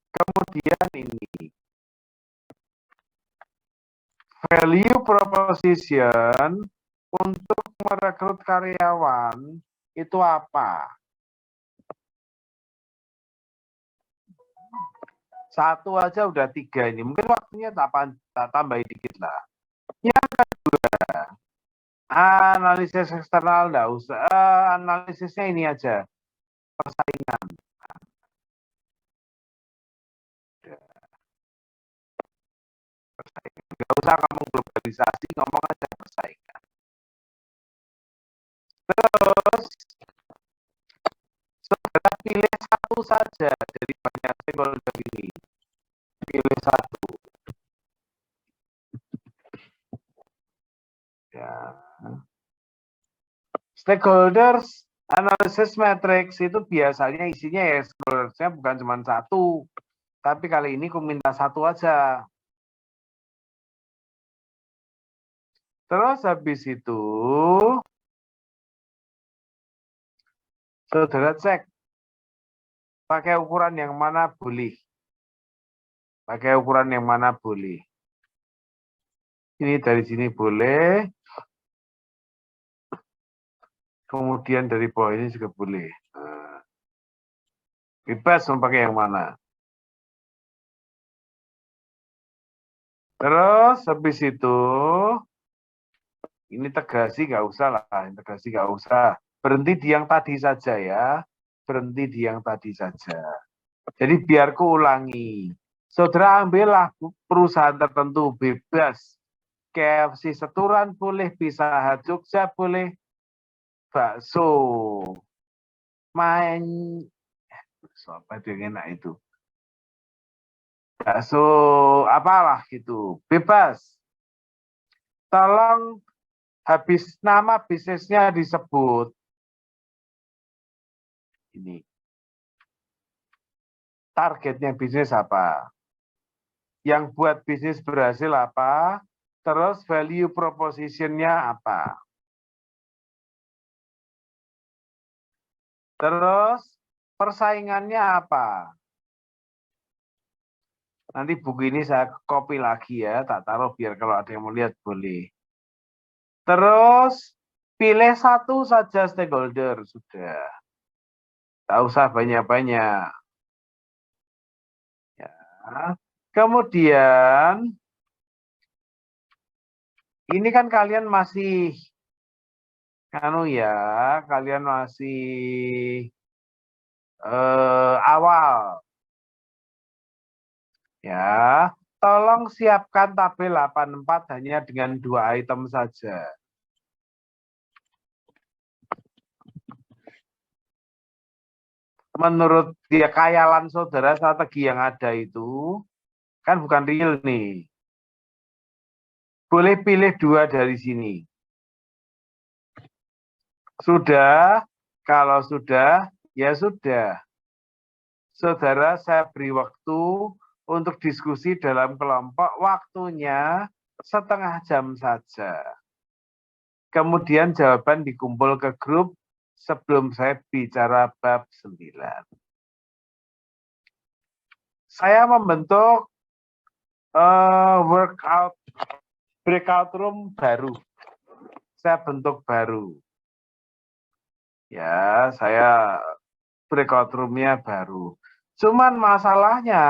Kemudian ini. Value proposition untuk merekrut karyawan itu apa? 1 aja udah 3 ini. Mungkin waktunya tak tambahin dikit lah. Yang kedua, analisis eksternal enggak usah. Analisisnya ini aja. Persaingan. Enggak usah kamu globalisasi, ngomong aja persaingan. Terus, saudara pilih 1 saja dari banyak stakeholder ini. Pilih 1. Ya. Stakeholders analysis matrix itu biasanya isinya ya stakeholdersnya bukan cuma 1, tapi kali ini aku minta 1 aja. Terus habis itu saudara cek pakai ukuran yang mana boleh. Pakai ukuran yang mana boleh. Ini dari sini boleh. Kemudian dari bawah ini juga boleh. Nah, bebas mau pakai yang mana. Terus habis itu ini tegasi nggak usah lah, integrasi nggak usah. Berhenti di yang tadi saja ya. Berhenti di yang tadi saja. Jadi biar ku ulangi. Saudara ambillah perusahaan tertentu bebas. KFC Seturan boleh, Pizza Hut Jogja boleh, bakso main apa itu yang enak itu, bakso apalah gitu, bebas. Tolong habis nama bisnisnya disebut. Ini targetnya bisnis apa, yang buat bisnis berhasil apa, terus value proposition-nya apa. Terus persaingannya apa? Nanti buku ini saya copy lagi ya, tak taruh biar kalau ada yang mau lihat boleh. Terus pilih 1 saja stakeholder, sudah. Tak usah banyak-banyak. Ya. Kemudian, ini kan kalian masih, kalian masih awal. Ya, tolong siapkan tabel 84 hanya dengan 2 item saja. menurut dia khayalan saudara, strategi yang ada itu kan bukan real nih. Boleh pilih 2 dari sini. Sudah, kalau sudah, ya sudah. Saudara, saya beri waktu untuk diskusi dalam kelompok, waktunya setengah jam saja. Kemudian jawaban dikumpul ke grup sebelum saya bicara bab 9. Saya membentuk breakout room baru. Saya bentuk baru. Ya, saya breakout room-nya baru. Cuman masalahnya,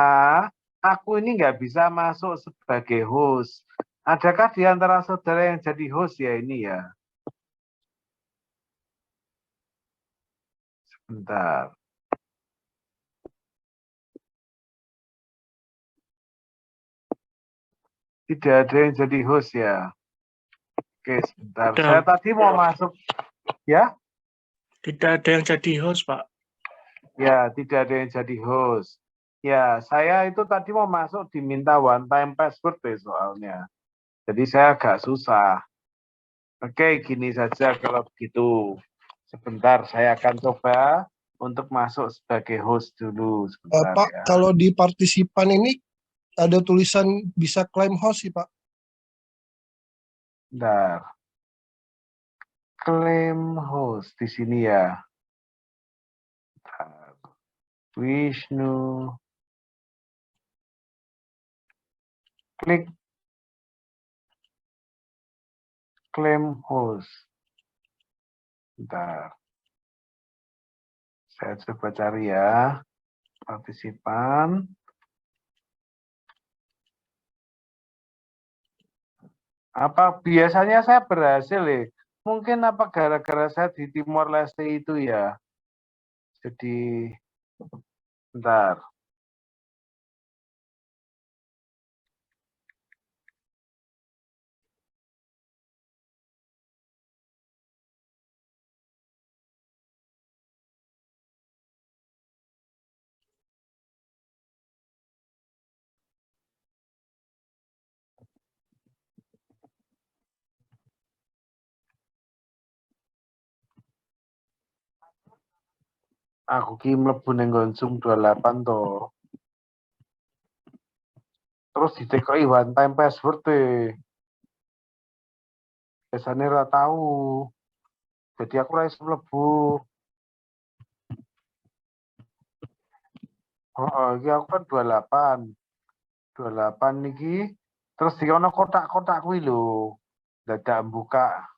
aku ini nggak bisa masuk sebagai host. Adakah di antara saudara yang jadi host ya ini ya? Sebentar. Tidak ada yang jadi host ya? Oke, sebentar. Saya tadi mau masuk, ya? Tidak ada yang jadi host, Pak. Ya, tidak ada yang jadi host. Ya, saya itu tadi mau masuk diminta one time password deh soalnya. Jadi saya agak susah. Oke, gini saja kalau begitu. Sebentar, saya akan coba untuk masuk sebagai host dulu. Sebentar, Pak, ya. kalau di partisipan ini ada tulisan bisa klaim host sih, Pak. Bentar. Klaim host di sini ya. Bentar. Wisnu. Klik klaim host. Bentar. Saya coba cari ya. Partisipan. Apa biasanya saya berhasil ya? Mungkin apa gara-gara saya di Timor Leste itu ya. Jadi, bentar. Aku ki mlebu ning nggon Zoom 28 to. Terus ditekoki one time password deh. Biasanya ora tahu. Jadi aku ora iso mlebu. Oh, iki aku kan 28. 28 niki terus di ono kotak-kotak kuwi lho. Dadak buka.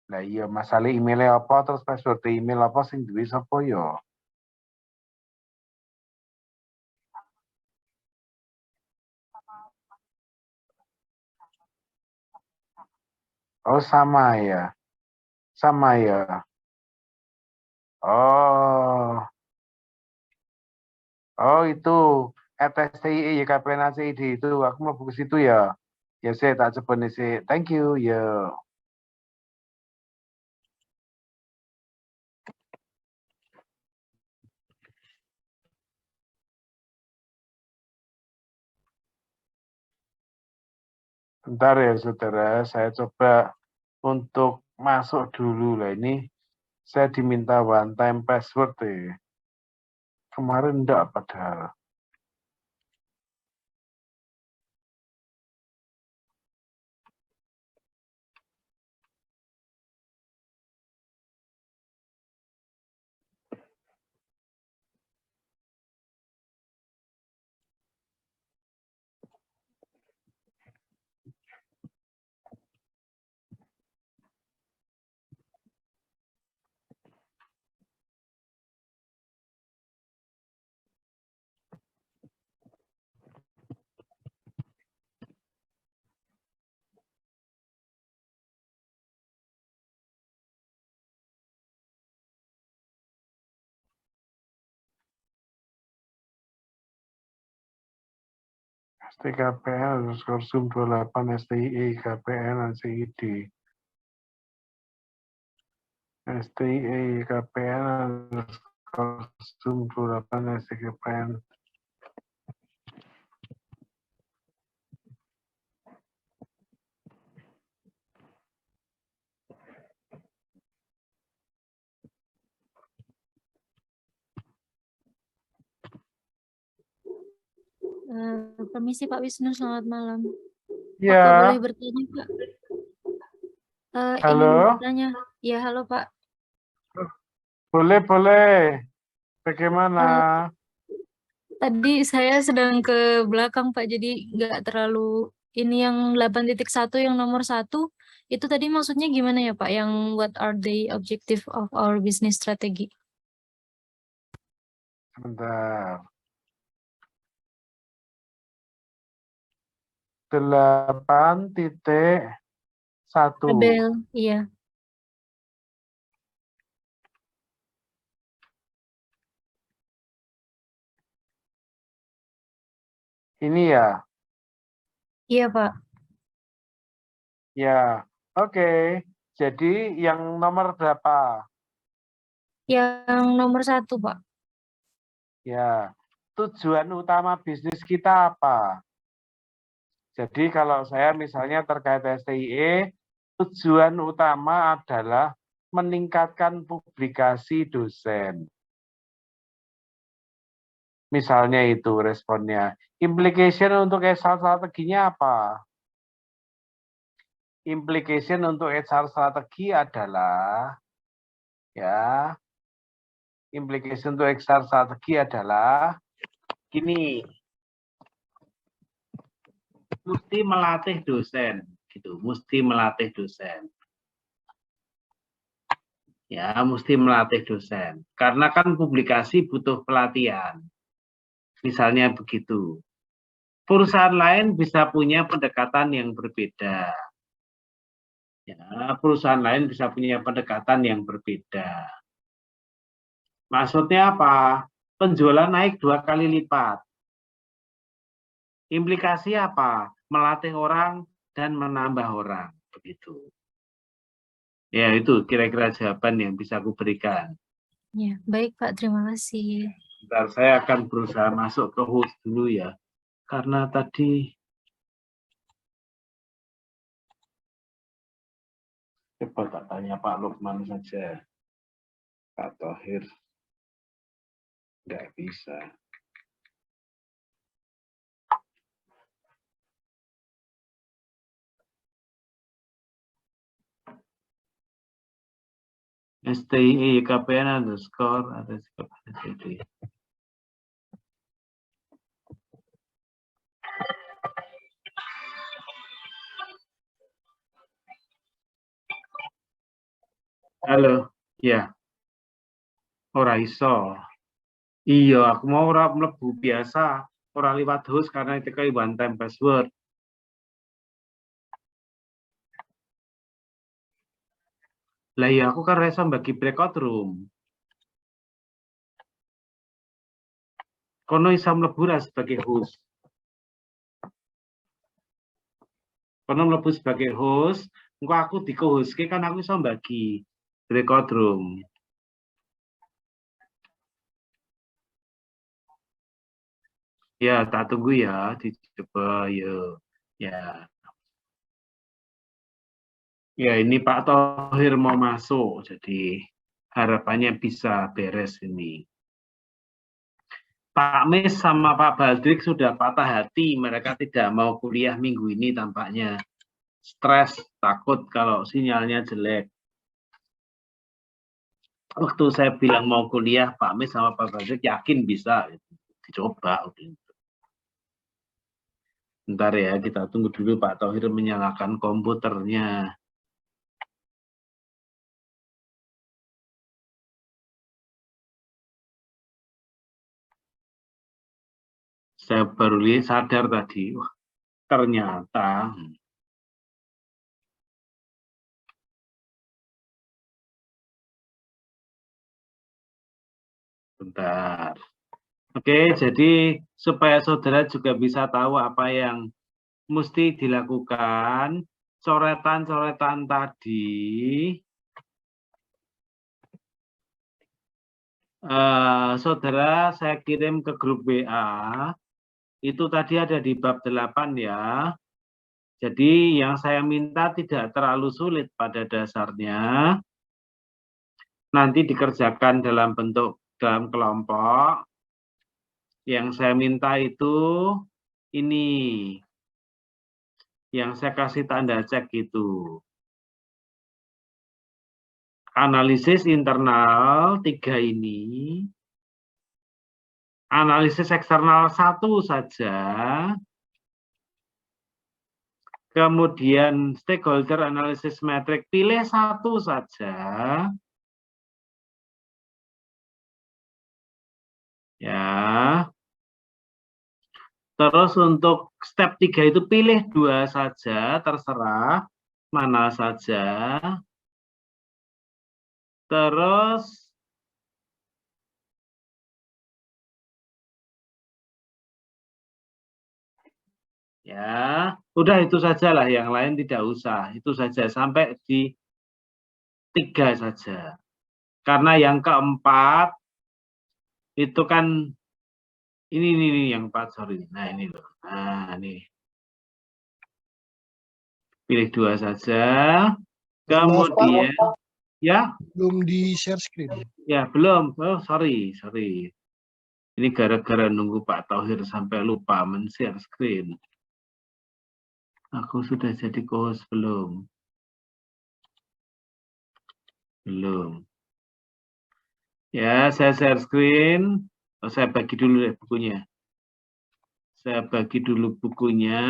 Lah iya masalah emailnya apa terus password email apa sing duwe sapa ya? Oh sama ya. Sama ya. Oh. Oh itu FSTI YKPNACID itu aku mau ke situ ya. Ya saya tak coba nih sih. Thank you ya. Bentar ya saudara, saya coba untuk masuk dulu lah ini. Saya diminta one time password deh. Kemarin enggak padahal. STKPN Zoom 28 STI KPN CID. STI KPN kostum 28 STKPN. Permisi Pak Wisnu, selamat malam. Apa Ya, boleh bertanya Pak? Ingin halo, bertanya. Ya, halo Pak. boleh. Bagaimana? Tadi saya sedang ke belakang Pak, jadi nggak terlalu ini yang 8.1 yang nomor 1 itu tadi maksudnya gimana ya Pak? Yang what are the objective of our business strategy? Sebentar. 8.1. Label, iya. Ini ya? Iya Pak. Ya, oke. Jadi yang nomor berapa? Yang nomor 1 Pak. Ya, tujuan utama bisnis kita apa? Jadi kalau saya misalnya terkait STIE, tujuan utama adalah meningkatkan publikasi dosen. Misalnya itu responnya. Implication untuk HR strateginya apa? Implication untuk HR strategi adalah, ya, implication untuk HR strategi adalah gini, mesti melatih dosen, gitu, mesti melatih dosen. Ya, mesti melatih dosen. Karena kan publikasi butuh pelatihan. Misalnya begitu. Perusahaan lain bisa punya pendekatan yang berbeda. Ya, perusahaan lain bisa punya pendekatan yang berbeda. Maksudnya apa? Penjualan naik 2 kali lipat. Implikasi apa? Melatih orang dan menambah orang. Begitu. Ya, itu kira-kira jawaban yang bisa aku berikan. Ya, baik Pak, terima kasih. Bentar, saya akan berusaha masuk ke host dulu ya. Karena tadi coba tak tanya Pak Lukman saja. Pak Thohir nggak bisa. STI KPN underscore ada STI. Halo, ya. Ora iso. Iya, aku mau ora mlebu biasa, ora liwat host karena itu kayak one time password. Lah ya aku kan iso bagi breakout room. Kono iso mlebu lah sebagai host. Kono mlebu sebagai host, engko aku di-host-ke kan aku iso bagi breakout room. Ya, tak tunggu ya, dicoba yuk. Ya. Ya, ini Pak Thohir mau masuk, jadi harapannya bisa beres ini. Pak Mis sama Pak Baldrik sudah patah hati, mereka tidak mau kuliah minggu ini tampaknya. Stres, takut kalau sinyalnya jelek. Waktu saya bilang mau kuliah, Pak Mis sama Pak Baldrik yakin bisa. Dicoba. Bentar ya, kita tunggu dulu Pak Thohir menyalakan komputernya. Saya baru sadar tadi, wah, ternyata bentar. Oke, jadi supaya saudara juga bisa tahu apa yang mesti dilakukan, coretan-coretan tadi Saudara, saya kirim ke grup WA. Itu tadi ada di bab 8 ya. Jadi yang saya minta tidak terlalu sulit pada dasarnya. Nanti dikerjakan dalam kelompok. Yang saya minta itu ini. Yang saya kasih tanda cek itu. Analisis internal 3 ini. Analisis eksternal 1 saja. Kemudian stakeholder analysis metric pilih 1 saja. Ya. Terus untuk step 3 itu pilih 2 saja, terserah mana saja. Terus ya, udah itu sajalah, yang lain tidak usah. Itu saja sampai di 3 saja. Karena yang keempat itu kan ini yang 4, sorry. Nah, ini loh. Nah, ini. Pilih 2 saja. Kemudian ya, Belum di share screen. ya belum. Oh, sorry. Ini gara-gara nunggu Pak Tauhir sampai lupa men-share screen. Aku sudah jadi co-host belum? Belum. Ya, saya share screen. Oh, saya bagi dulu deh bukunya. Saya bagi dulu bukunya.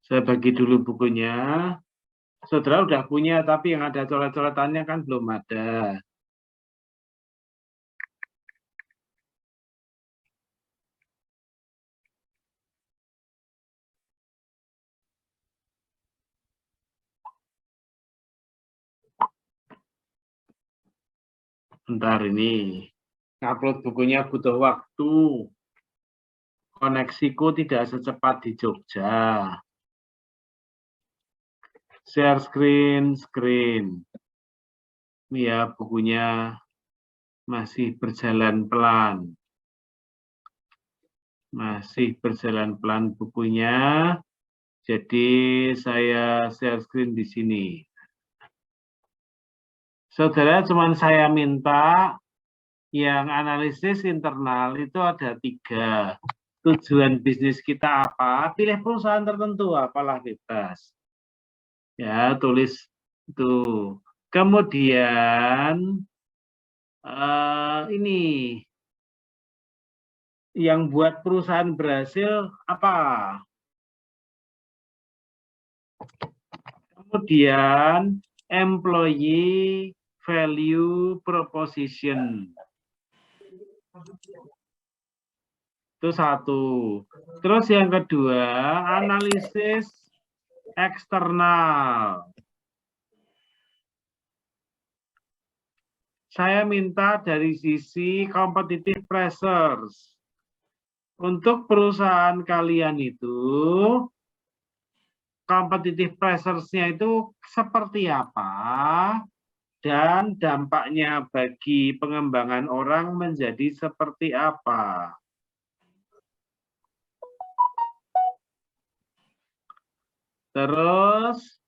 Saya bagi dulu bukunya. Saudara udah punya, tapi yang ada coret-coretannya kan belum ada. Bentar ini. Upload bukunya butuh waktu. Koneksiku tidak secepat di Jogja. Share screen. Ya, bukunya masih berjalan pelan. Masih berjalan pelan bukunya. Jadi saya share screen di sini. Saudara, cuman saya minta yang analisis internal itu ada 3. Tujuan bisnis kita apa? Pilih perusahaan tertentu, apalah bebas. Ya, tulis itu. Kemudian ini yang buat perusahaan berhasil apa? Kemudian employee value proposition. Itu 1. Terus yang kedua, analisis eksternal. Saya minta dari sisi competitive pressures. Untuk perusahaan kalian itu, competitive pressures-nya itu seperti apa? Dan dampaknya bagi pengembangan orang menjadi seperti apa? Terus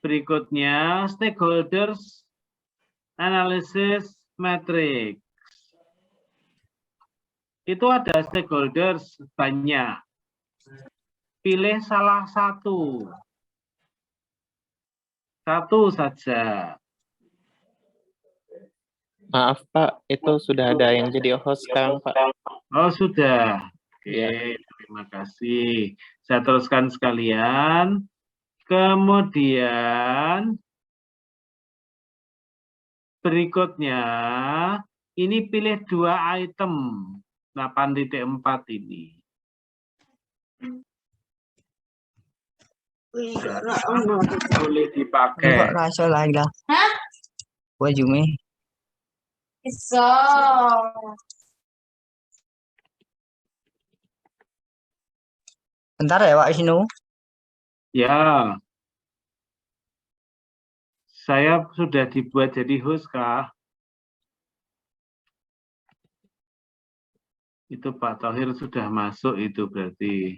berikutnya stakeholders analysis matrix. Itu ada stakeholders banyak. Pilih salah satu. 1 saja. Maaf Pak, itu sudah ada yang jadi host sekarang Pak. Oh sudah. Oke, terima kasih. Saya teruskan sekalian. Kemudian berikutnya, ini pilih 2 item 8.4 ini. Boleh dipakai. Rasa lain lah. Hah? Wajume. Iso. Bentar ya Pak Wisnu. Ya, saya sudah dibuat jadi host kah? Itu Pak Thohir sudah masuk itu berarti.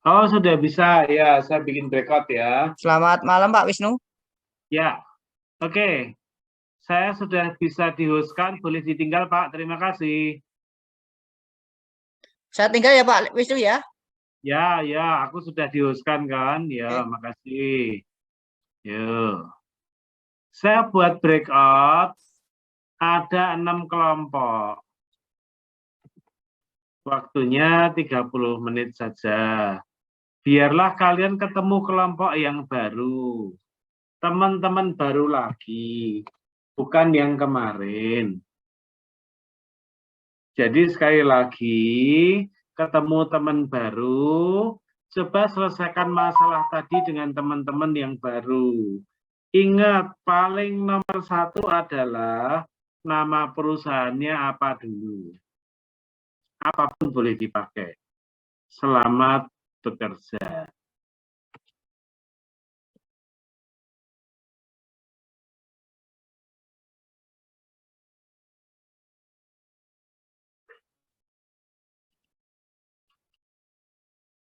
Oh, sudah bisa. Ya, saya bikin breakout ya. Selamat malam Pak Wisnu. Ya, oke. Saya sudah bisa dihostkan. Boleh ditinggal, Pak. Terima kasih. Saya tinggal ya Pak Wisnu ya. Ya, ya. Aku sudah dihostkan kan. Ya, makasih. Yuk. Saya buat breakout. Ada 6 kelompok. Waktunya 30 menit saja. Biarlah kalian ketemu kelompok yang baru. Teman-teman baru lagi. Bukan yang kemarin. Jadi sekali lagi, ketemu teman baru, coba selesaikan masalah tadi dengan teman-teman yang baru. Ingat, paling nomor 1 adalah nama perusahaannya apa dulu. Apapun boleh dipakai. Selamat bekerja.